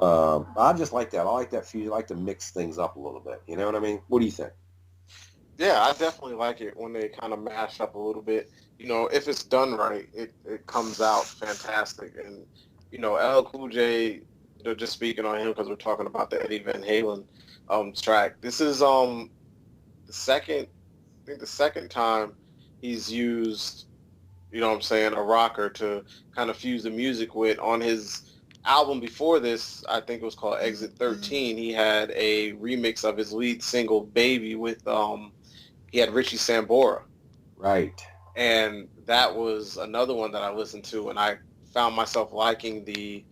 I just like that. I like that fusion. I like to mix things up a little bit. You know what I mean? What do you think? Yeah, I definitely like it when they kind of mash up a little bit. If it's done right, it comes out fantastic. And, LL Cool J, just speaking on him because we're talking about the Eddie Van Halen track. This is the second time he's used, a rocker to kind of fuse the music with. On his album before this, I think it was called Exit 13, he had a remix of his lead single Baby with he had Richie Sambora. Right. And that was another one that I listened to, and I found myself liking the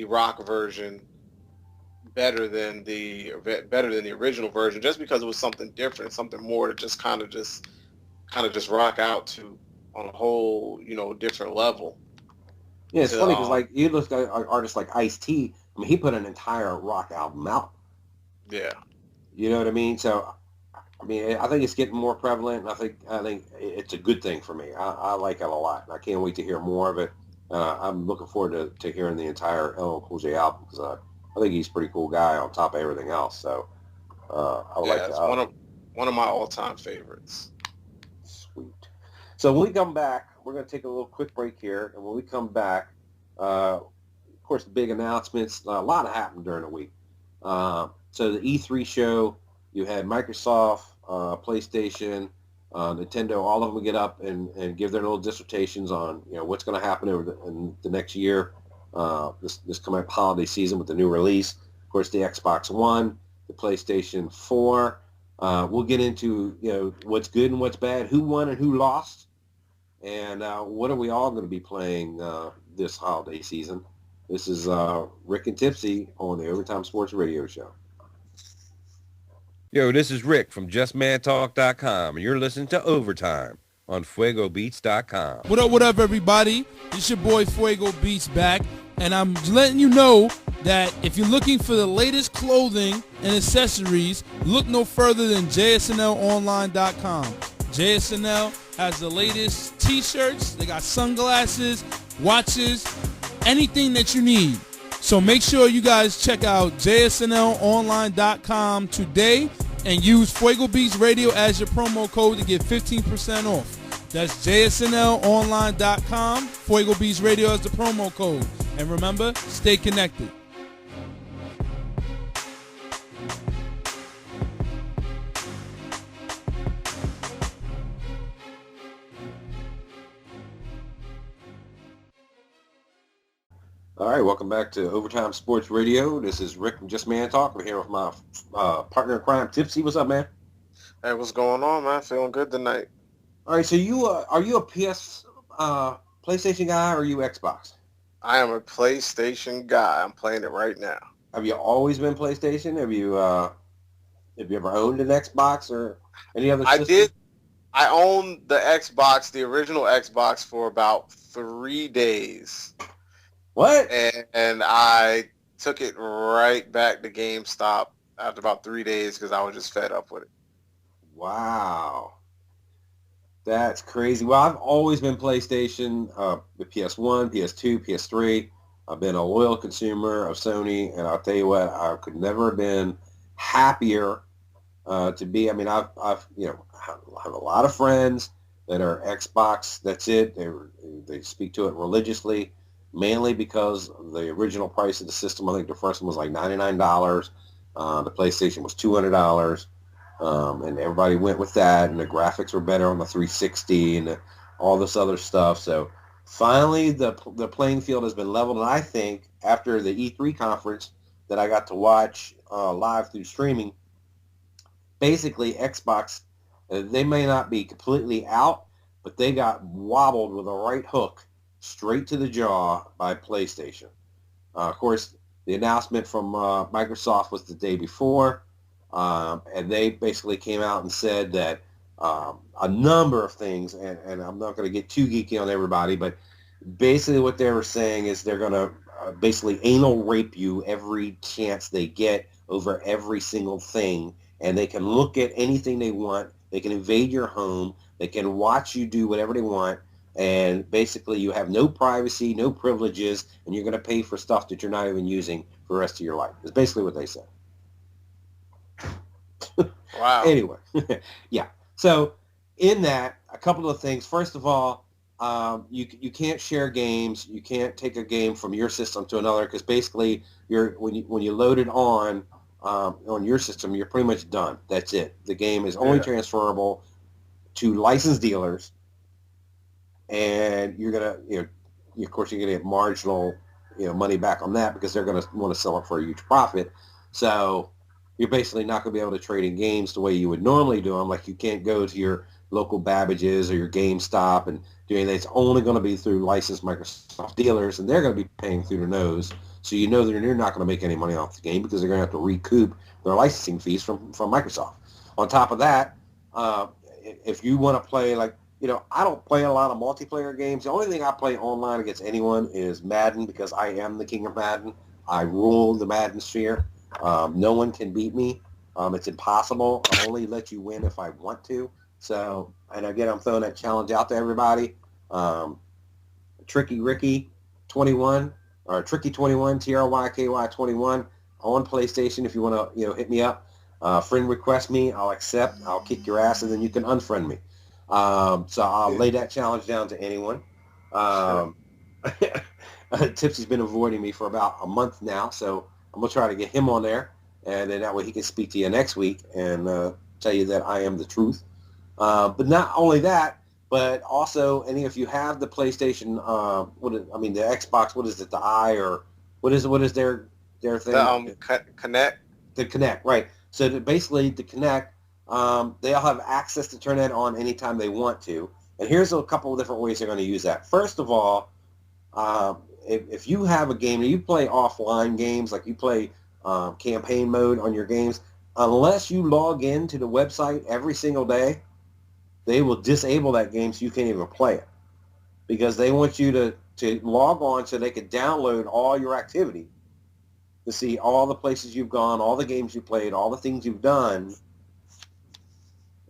rock version better than the original version, just because it was something different, something more to just kind of just rock out to on a whole, different level. Yeah, it's funny because you look at artists like Ice-T. I mean, he put an entire rock album out. Yeah. You know what I mean? So, I mean, I think it's getting more prevalent, and I think it's a good thing for me. I like it a lot, and I can't wait to hear more of it. I'm looking forward to hearing the entire LL Cool J album because I think he's a pretty cool guy on top of everything else. So, I would like to. It's one of my all-time favorites. Sweet. So when we come back, we're going to take a little quick break here, and when we come back, of course, the big announcements. A lot happened during the week. So the E3 show, you had Microsoft, PlayStation, Nintendo. All of them would get up and give their little dissertations on what's going to happen in the next year. This coming holiday season with the new release. Of course, the Xbox One, the PlayStation 4. We'll get into what's good and what's bad, who won and who lost. And what are we all going to be playing this holiday season? This is Rick and Tipsy on the Overtime Sports Radio Show. Yo, this is Rick from JustManTalk.com, and you're listening to Overtime on FuegoBeats.com. What up, everybody? It's your boy Fuego Beats back, and I'm letting you know that if you're looking for the latest clothing and accessories, look no further than JSNLOnline.com. JSNL has the latest t-shirts, they got sunglasses, watches, anything that you need. So make sure you guys check out JSNLOnline.com today and use Fuego Beats Radio as your promo code to get 15% off. That's JSNLOnline.com, Fuego Beats Radio as the promo code. And remember, stay connected. All right, welcome back to Overtime Sports Radio. This is Rick from Just Man Talk. We're here with my partner in crime, Tipsy. What's up, man? Hey, what's going on, man? Feeling good tonight. All right, so are you a PlayStation guy or are you Xbox? I am a PlayStation guy. I'm playing it right now. Have you always been PlayStation? Have you ever owned an Xbox or any other system? I did. I owned the Xbox, the original Xbox, for about 3 days. What? And I took it right back to GameStop after about 3 days because I was just fed up with it. Wow. That's crazy. Well, I've always been PlayStation, the PS1, PS2, PS3. I've been a loyal consumer of Sony, and I'll tell you what, I could never have been happier to be. I mean, I've have a lot of friends that are Xbox. That's it. They speak to it religiously. Mainly because of the original price of the system. I think the first one was like $99. The PlayStation was $200. And everybody went with that. And the graphics were better on the 360 and all this other stuff. So finally, the playing field has been leveled. And I think after the E3 conference that I got to watch live through streaming, basically Xbox, they may not be completely out, but they got wobbled with a right hook straight to the jaw by PlayStation. Of course, the announcement from Microsoft was the day before, and they basically came out and said that a number of things, and I'm not going to get too geeky on everybody, but basically what they were saying is they're going to basically anal rape you every chance they get over every single thing, and they can look at anything they want They can invade your home. They can watch you do whatever they want. And basically you have no privacy, no privileges, and you're going to pay for stuff that you're not even using for the rest of your life. It's basically what they say. Wow. Anyway, yeah. So in that, a couple of things. First of all, you can't share games. You can't take a game from your system to another because basically when you load it on your system, you're pretty much done. That's it. The game is only transferable to licensed dealers, and you're gonna, of course, you're gonna get marginal, money back on that because they're gonna want to sell it for a huge profit. So you're basically not going to be able to trade in games the way you would normally do them. Like you can't go to your local Babbage's or your GameStop and do anything. It's only going to be through licensed Microsoft dealers, and they're going to be paying through their nose. So you know that you're not going to make any money off the game because they're going to have to recoup their licensing fees from Microsoft. On top of that, if you want to play I don't play a lot of multiplayer games. The only thing I play online against anyone is Madden because I am the king of Madden. I rule the Madden sphere. No one can beat me. It's impossible. I'll only let you win if I want to. So, and again, I'm throwing that challenge out to everybody. Tricky Ricky 21 or Tricky 21, TRYKY 21 on PlayStation. If you want to, hit me up. Friend request me. I'll accept. I'll kick your ass, and then you can unfriend me. So I'll lay that challenge down to anyone. Tipsy's been avoiding me for about a month now, so I'm going to try to get him on there, and then that way he can speak to you next week and tell you that I am the truth. But not only that, but also if you have the PlayStation, the Xbox, what is it, the Eye, or what is their thing? The Kinect. The Kinect, right. So basically the Kinect, they all have access to turn that on anytime they want to. And here's a couple of different ways they're going to use that. First of all, if you have a game, you play offline games, like you play campaign mode on your games, unless you log into the website every single day, they will disable that game so you can't even play it. Because they want you to log on so they can download all your activity to see all the places you've gone, all the games you played, all the things you've done.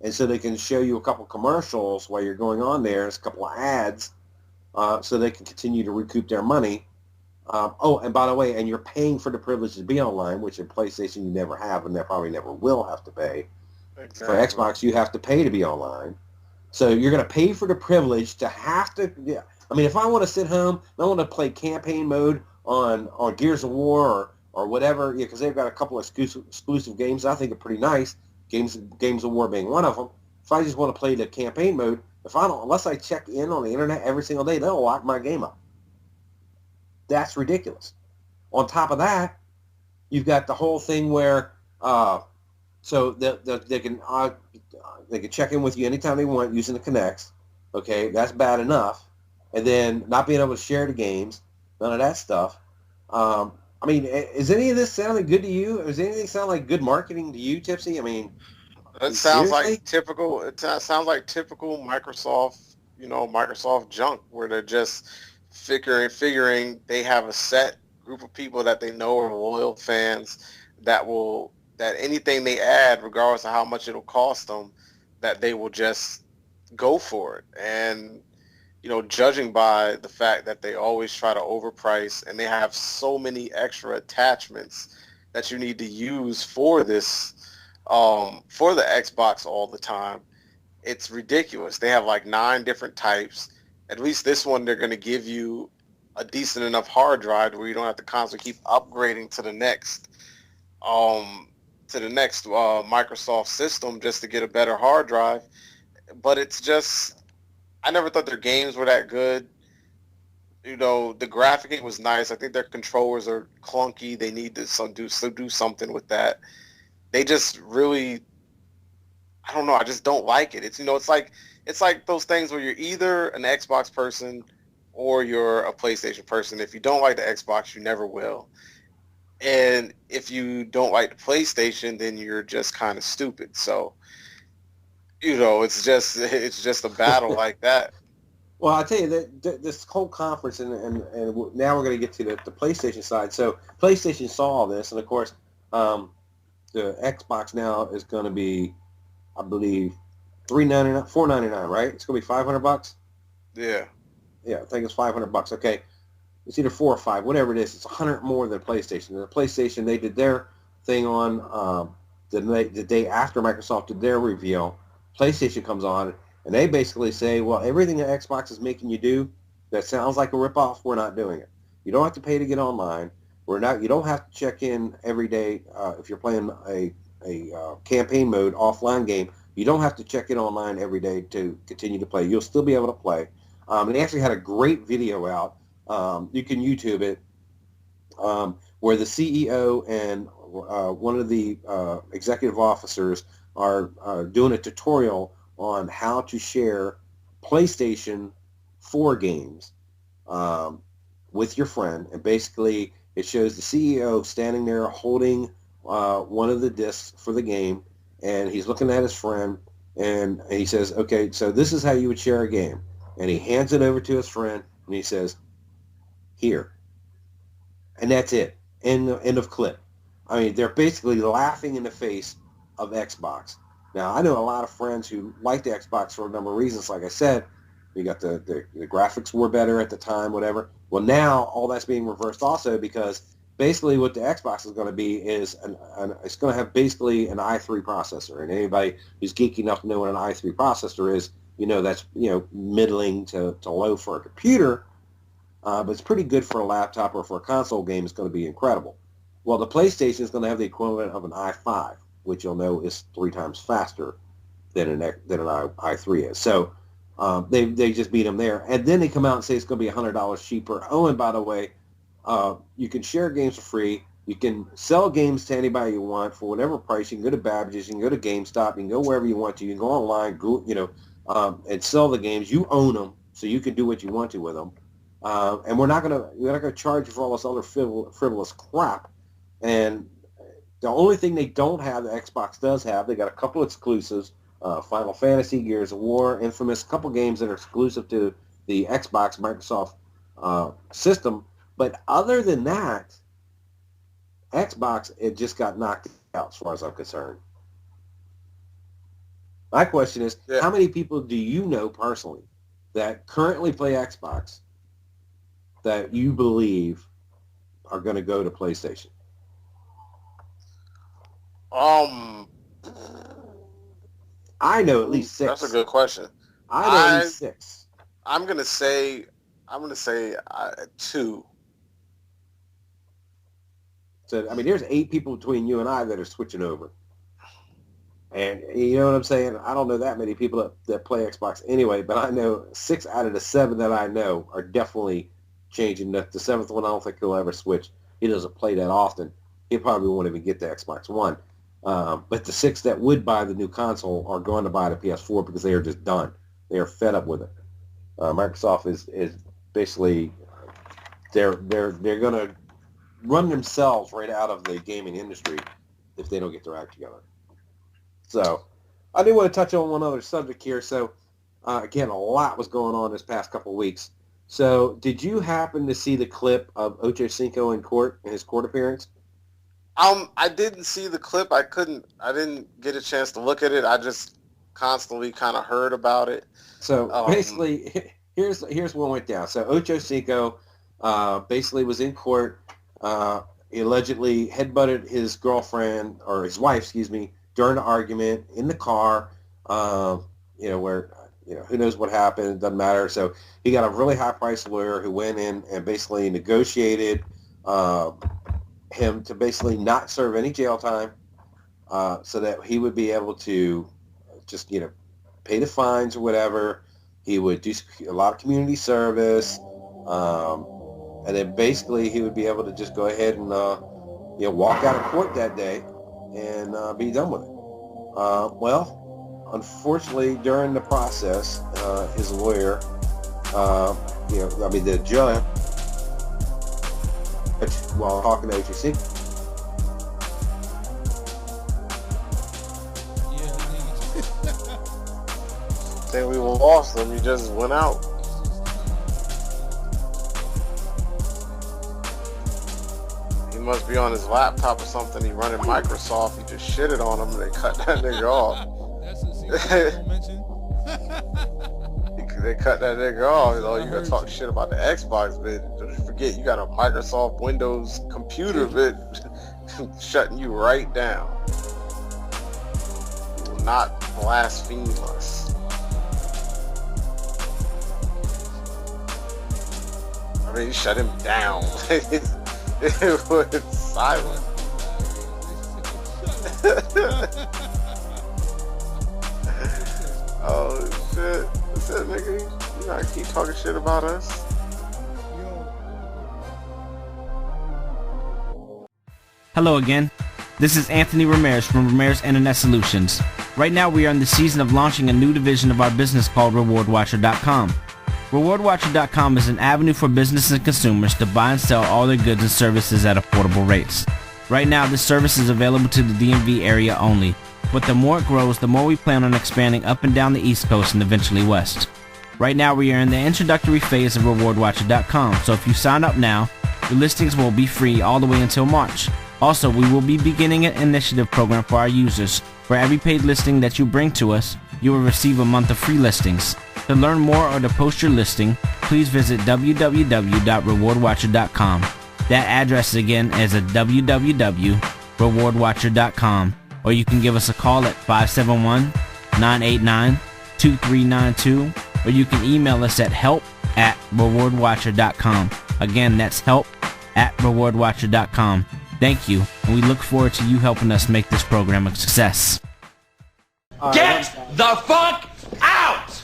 And so they can show you a couple commercials while you're going on there, a couple of ads, so they can continue to recoup their money. And by the way, and you're paying for the privilege to be online, which in PlayStation you never have, and they probably never will have to pay. Exactly. For Xbox, you have to pay to be online. So you're going to pay for the privilege to have to. Yeah. I mean, if I want to sit home, and I want to play campaign mode on Gears of War or whatever, because they've got a couple of exclusive games I think are pretty nice. Games of War being one of them. If I just want to play the campaign mode, unless I check in on the internet every single day, they'll lock my game up. That's ridiculous. On top of that, you've got the whole thing where so they can check in with you anytime they want using the Kinects. Okay, that's bad enough. And then not being able to share the games, none of that stuff. I mean, is any of this sounding good to you? Does anything sound like good marketing to you, Tipsy? I mean, it sounds like typical. It sounds like typical Microsoft, Microsoft junk, where they're just figuring they have a set group of people that they know are loyal fans that anything they add, regardless of how much it'll cost them, that they will just go for it. And judging by the fact that they always try to overprice and they have so many extra attachments that you need to use for this, for the Xbox all the time, it's ridiculous. They have like 9 different types. At least this one, they're going to give you a decent enough hard drive where you don't have to constantly keep upgrading to the next Microsoft system just to get a better hard drive. But it's just, I never thought their games were that good. The graphic was nice. I think their controllers are clunky. They need to do something with that. They just really, I don't know. I just don't like it. It's like those things where you're either an Xbox person or you're a PlayStation person. If you don't like the Xbox, you never will. And if you don't like the PlayStation, then you're just kind of stupid. So, it's just a battle like that. Well, I tell you that this whole conference, and now we're going to get to the PlayStation side. So PlayStation saw all this, and of course, the Xbox now is going to be, I believe, $399, $499, right? It's gonna be $500. Yeah. Yeah, I think it's $500. Okay, it's either 4 or 5, whatever it is. It's 100 more than PlayStation. And the PlayStation, they did their thing on the day after Microsoft did their reveal. PlayStation comes on, and they basically say, well, everything that Xbox is making you do that sounds like a ripoff, we're not doing it. You don't have to pay to get online. You don't have to check in every day if you're playing a campaign mode offline game. You don't have to check in online every day to continue to play. You'll still be able to play. And they actually had a great video out. You can YouTube it, where the CEO and one of the executive officers are doing a tutorial on how to share PlayStation 4 games with your friend. And basically, it shows the CEO standing there holding one of the discs for the game, and he's looking at his friend, and he says, okay, so this is how you would share a game. And he hands it over to his friend, and he says, here. And that's it. End of clip. I mean, they're basically laughing in the face of Xbox. Now, I know a lot of friends who like the Xbox for a number of reasons. Like I said, you got the graphics were better at the time, whatever. Well, now all that's being reversed also, because basically what the Xbox is going to be is it's going to have basically an i3 processor. And anybody who's geeky enough to know what an i3 processor is, that's middling to low for a computer, but it's pretty good for a laptop or for a console game. It's going to be incredible. Well, the PlayStation is going to have the equivalent of an i5, which you'll know is 3 times faster than an i3 is. So they just beat them there, and then they come out and say it's going to be $100 cheaper. Oh, and by the way, you can share games for free. You can sell games to anybody you want for whatever price. You can go to Babbage's, you can go to GameStop, you can go wherever you want to. You can go online, and sell the games. You own them, so you can do what you want to with them. And we're not gonna charge you for all this other frivolous crap. And the only thing they don't have, the Xbox does have, they got a couple exclusives: Final Fantasy, Gears of War, Infamous, a couple games that are exclusive to the Xbox Microsoft system. But other than that, Xbox, it just got knocked out as far as I'm concerned. My question is, How many people do you know personally that currently play Xbox that you believe are going to go to PlayStation? I know at least 6. That's a good question. I know at least 6. I'm gonna say 2. So I mean, there's 8 people between you and I that are switching over, and you know what I'm saying. I don't know that many people that play Xbox anyway, but I know 6 out of the 7 that I know are definitely changing. The 7th one, I don't think he'll ever switch. He doesn't play that often. He probably won't even get the Xbox One. But the 6 that would buy the new console are going to buy the PS4 because they are just done. They are fed up with it. Microsoft is basically they're going to run themselves right out of the gaming industry if they don't get their act together. So I do want to touch on one other subject here. So again, a lot was going on this past couple of weeks. So did you happen to see the clip of Ocho Cinco in court, in his court appearance? I didn't see the clip. I didn't get a chance to look at it. I just constantly kind of heard about it. So basically, here's what went down. So Ocho Cinco basically was in court. He allegedly headbutted his girlfriend, or his wife, excuse me, during an argument in the car. Where who knows what happened? It doesn't matter. So he got a really high-priced lawyer who went in and basically negotiated him to basically not serve any jail time, so that he would be able to just pay the fines or whatever. He would do a lot of community service, and then basically he would be able to just go ahead and walk out of court that day and be done with it. Well, unfortunately, during the process, his lawyer, the judge, while talking to HEC. Think we lost him. He just went out. He must be on his laptop or something. He running Microsoft. He just shitted on him and they cut that nigga off. That's They cut that nigga off. You gotta talk shit about the Xbox, but don't you forget you got a Microsoft Windows computer, but shutting you right down. You will not blaspheme us. I mean, shut him down. It was silent. Oh shit. What's up, nigga? You gotta keep talking shit about us. Hello again. This is Anthony Ramirez from Ramirez Internet Solutions. Right now we are in the season of launching a new division of our business called RewardWatcher.com. RewardWatcher.com is an avenue for businesses and consumers to buy and sell all their goods and services at affordable rates. Right now this service is available to the DMV area only, but the more it grows, the more we plan on expanding up and down the East Coast and eventually west. Right now we are in the introductory phase of RewardWatcher.com, so if you sign up now, your listings will be free all the way until March. Also, we will be beginning an initiative program for our users. For every paid listing that you bring to us, you will receive a month of free listings. To learn more or to post your listing, please visit www.rewardwatcher.com. That address again is at www.rewardwatcher.com, or you can give us a call at 571-989-2392, or you can email us at help@rewardwatcher.com. Again, that's help@rewardwatcher.com. Thank you, and we look forward to you helping us make this program a success. Get the fuck out!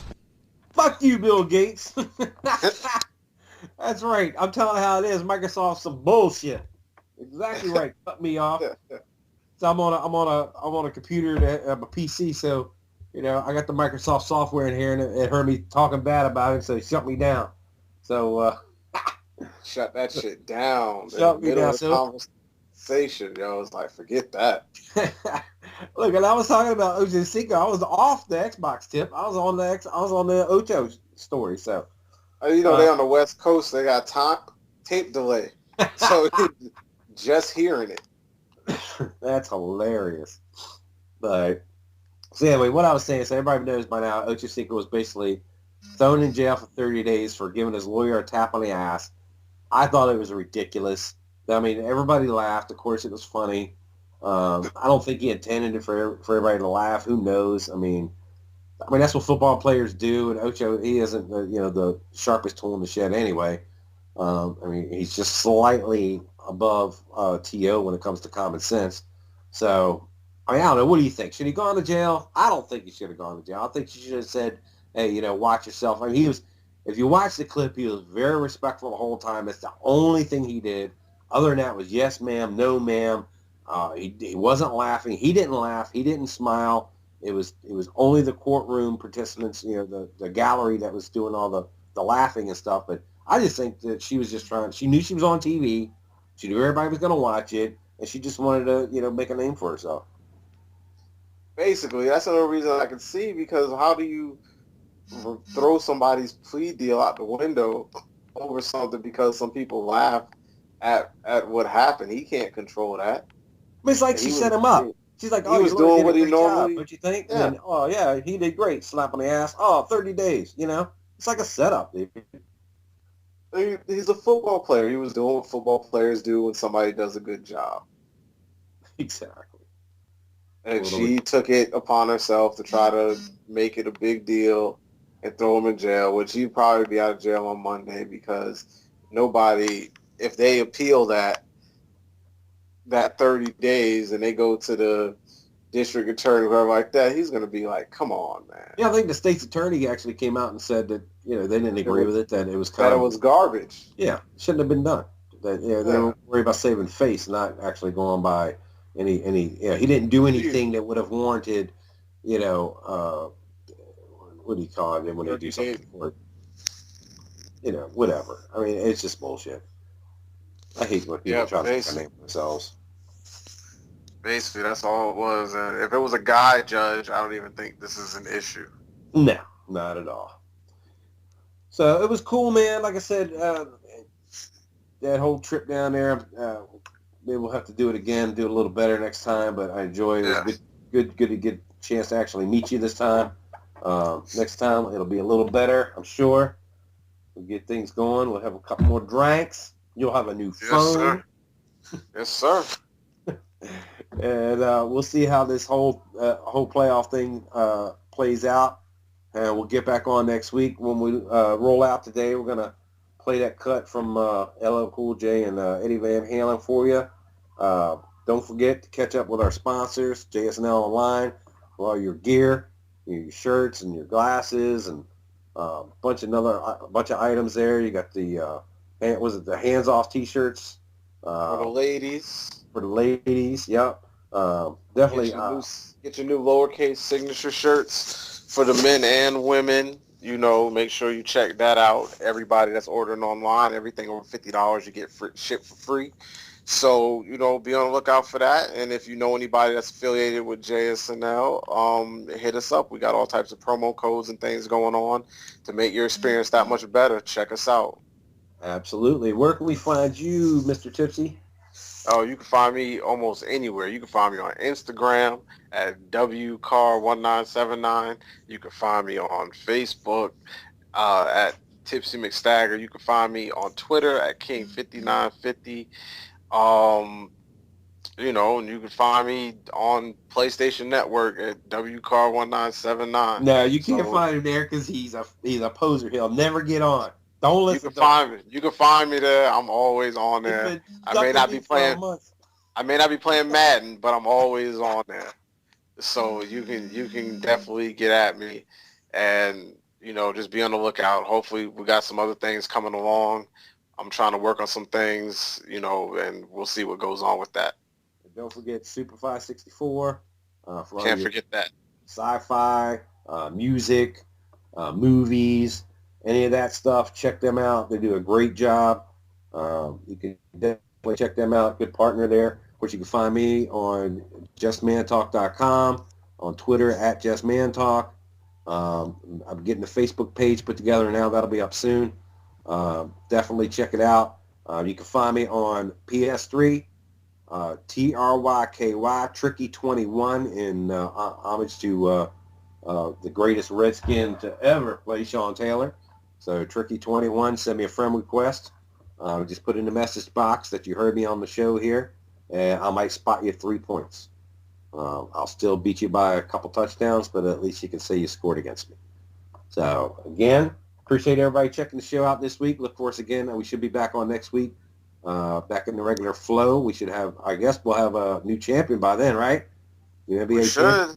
Fuck you, Bill Gates. That's right. I'm telling how it is. Microsoft's some bullshit. Exactly right. Cut me off. So I'm on a computer, a PC. So I got the Microsoft software in here, and it heard me talking bad about it, so it shut me down. So shut that shit down. Shut me down. Conversation, yo, it's like forget that. Look, and I was talking about Ocho Cinco. I was off the Xbox tip. I was on the Ocho story. So they on the West Coast. They got tape delay, so just hearing it. That's hilarious. But so anyway, what I was saying, so everybody knows by now, Ocho Cinco was basically thrown in jail for 30 days for giving his lawyer a tap on the ass. I thought it was ridiculous. I mean, everybody laughed. Of course, it was funny. I don't think he intended it for everybody to laugh. Who knows? I mean, that's what football players do. And Ocho, he isn't the sharpest tool in the shed anyway. I mean, he's just slightly above T.O. when it comes to common sense. So, I mean, I don't know. What do you think? Should he gone to jail? I don't think he should have gone to jail. I think he should have said, hey, watch yourself. I mean, if you watch the clip, he was very respectful the whole time. That's the only thing he did. Other than that was yes, ma'am, no, ma'am. He wasn't laughing. He didn't laugh. He didn't smile. It was only the courtroom participants, the gallery that was doing all the laughing and stuff. But I just think that she was just she knew she was on TV. She knew everybody was going to watch it, and she just wanted to, make a name for herself. Basically, that's the only reason I can see, because how do you throw somebody's plea deal out the window over something because some people laugh at what happened? He can't control that. But it's like she set him up. She's like, he was doing what he normally. Don't you think? Yeah. And, oh yeah, he did great. Slap on the ass. Oh, 30 days. It's like a setup, dude. He's a football player. He was doing what football players do when somebody does a good job. Exactly. And she took it upon herself to try to make it a big deal and throw him in jail, which he'd probably be out of jail on Monday, because nobody, if they appeal that 30 days and they go to the district attorney or whatever like that, he's going to be like, come on, man. Yeah, I think the state's attorney actually came out and said that, they didn't agree with it, that it was it was garbage. Yeah, shouldn't have been done. That they were worried about saving face, not actually going by any he didn't do anything that would have warranted, what do you call it when they do something for it? Whatever. I mean, it's just bullshit. I hate when people try to make a name for themselves. Basically, that's all it was. And if it was a guy judge, I don't even think this is an issue. No, not at all. So it was cool, man. Like I said, that whole trip down there, maybe we'll have to do it again, do it a little better next time. But I enjoyed it. It was good to get a chance to actually meet you this time. Next time it'll be a little better, I'm sure. We'll get things going. We'll have a couple more drinks. You'll have a new phone. Yes, sir. And we'll see how this whole playoff thing plays out. And we'll get back on next week. When we roll out today, we're going to play that cut from LL Cool J and Eddie Van Halen for you. Don't forget to catch up with our sponsors, JSNL Online, for all your gear, your shirts and your glasses, and a bunch of items there. You got the the hands off T-shirts for the ladies. For the ladies, yep. Definitely get your new lowercase signature shirts for the men and women. Make sure you check that out. Everybody that's ordering online, everything over $50, you get shipped for free. So, be on the lookout for that. And if you know anybody that's affiliated with JSNL, hit us up. We got all types of promo codes and things going on to make your experience that much better. Check us out. Absolutely. Where can we find you, Mr. Tipsy? Oh, you can find me almost anywhere. You can find me on Instagram at WCar1979. You can find me on Facebook at Tipsy McStagger. You can find me on Twitter at King5950. And you can find me on PlayStation Network at WCar1979. No, you can't find him there because he's a poser. He'll never get on. Don't listen. You can find me. You can find me there. I'm always on there. I may not be playing Madden, but I'm always on there. So you can definitely get at me, and just be on the lookout. Hopefully, we got some other things coming along. I'm trying to work on some things, and we'll see what goes on with that. And don't forget Superfly 64. Can't forget that. Sci-fi, music, movies. Any of that stuff, check them out. They do a great job. You can definitely check them out. Good partner there. Of course, you can find me on justmantalk.com, on Twitter at justmantalk. I'm getting the Facebook page put together now. That'll be up soon. Definitely check it out. You can find me on PS3, TRYKY, Tricky21, in homage to the greatest Redskin to ever play, Sean Taylor. So Tricky21, send me a friend request. Just put in the message box that you heard me on the show here, and I might spot you 3 points. I'll still beat you by a couple touchdowns, but at least you can say you scored against me. So, again, appreciate everybody checking the show out this week. Look for us again. We should be back on next week, back in the regular flow. We should have, I guess we'll have a new champion by then, right? We should.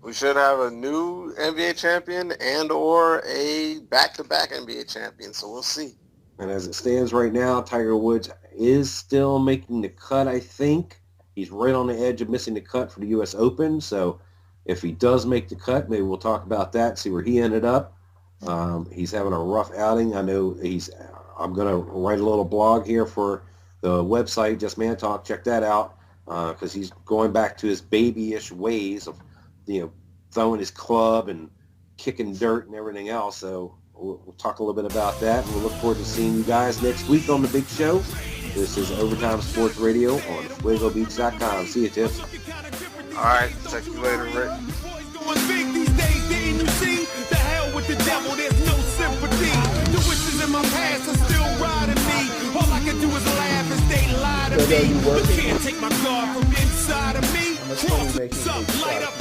We should have a new NBA champion and or a back-to-back NBA champion, so we'll see. And as it stands right now, Tiger Woods is still making the cut, I think. He's right on the edge of missing the cut for the U.S. Open, so if he does make the cut, maybe we'll talk about that, see where he ended up. He's having a rough outing. I know I'm going to write a little blog here for the website, Just Man Talk. Check that out, because he's going back to his babyish ways of throwing his club and kicking dirt and everything else. So we'll talk a little bit about that. And we'll look forward to seeing you guys next week on the big show. This is Overtime Sports Radio on FuegoBeats.com. See you, Tips. All right. Talk to you later, Rick. The hell with the devil, there's no sympathy. The wishes in my past are still riding me. All I can do is laugh as they lie to me. You can't take my God from inside of me. Cross up, light up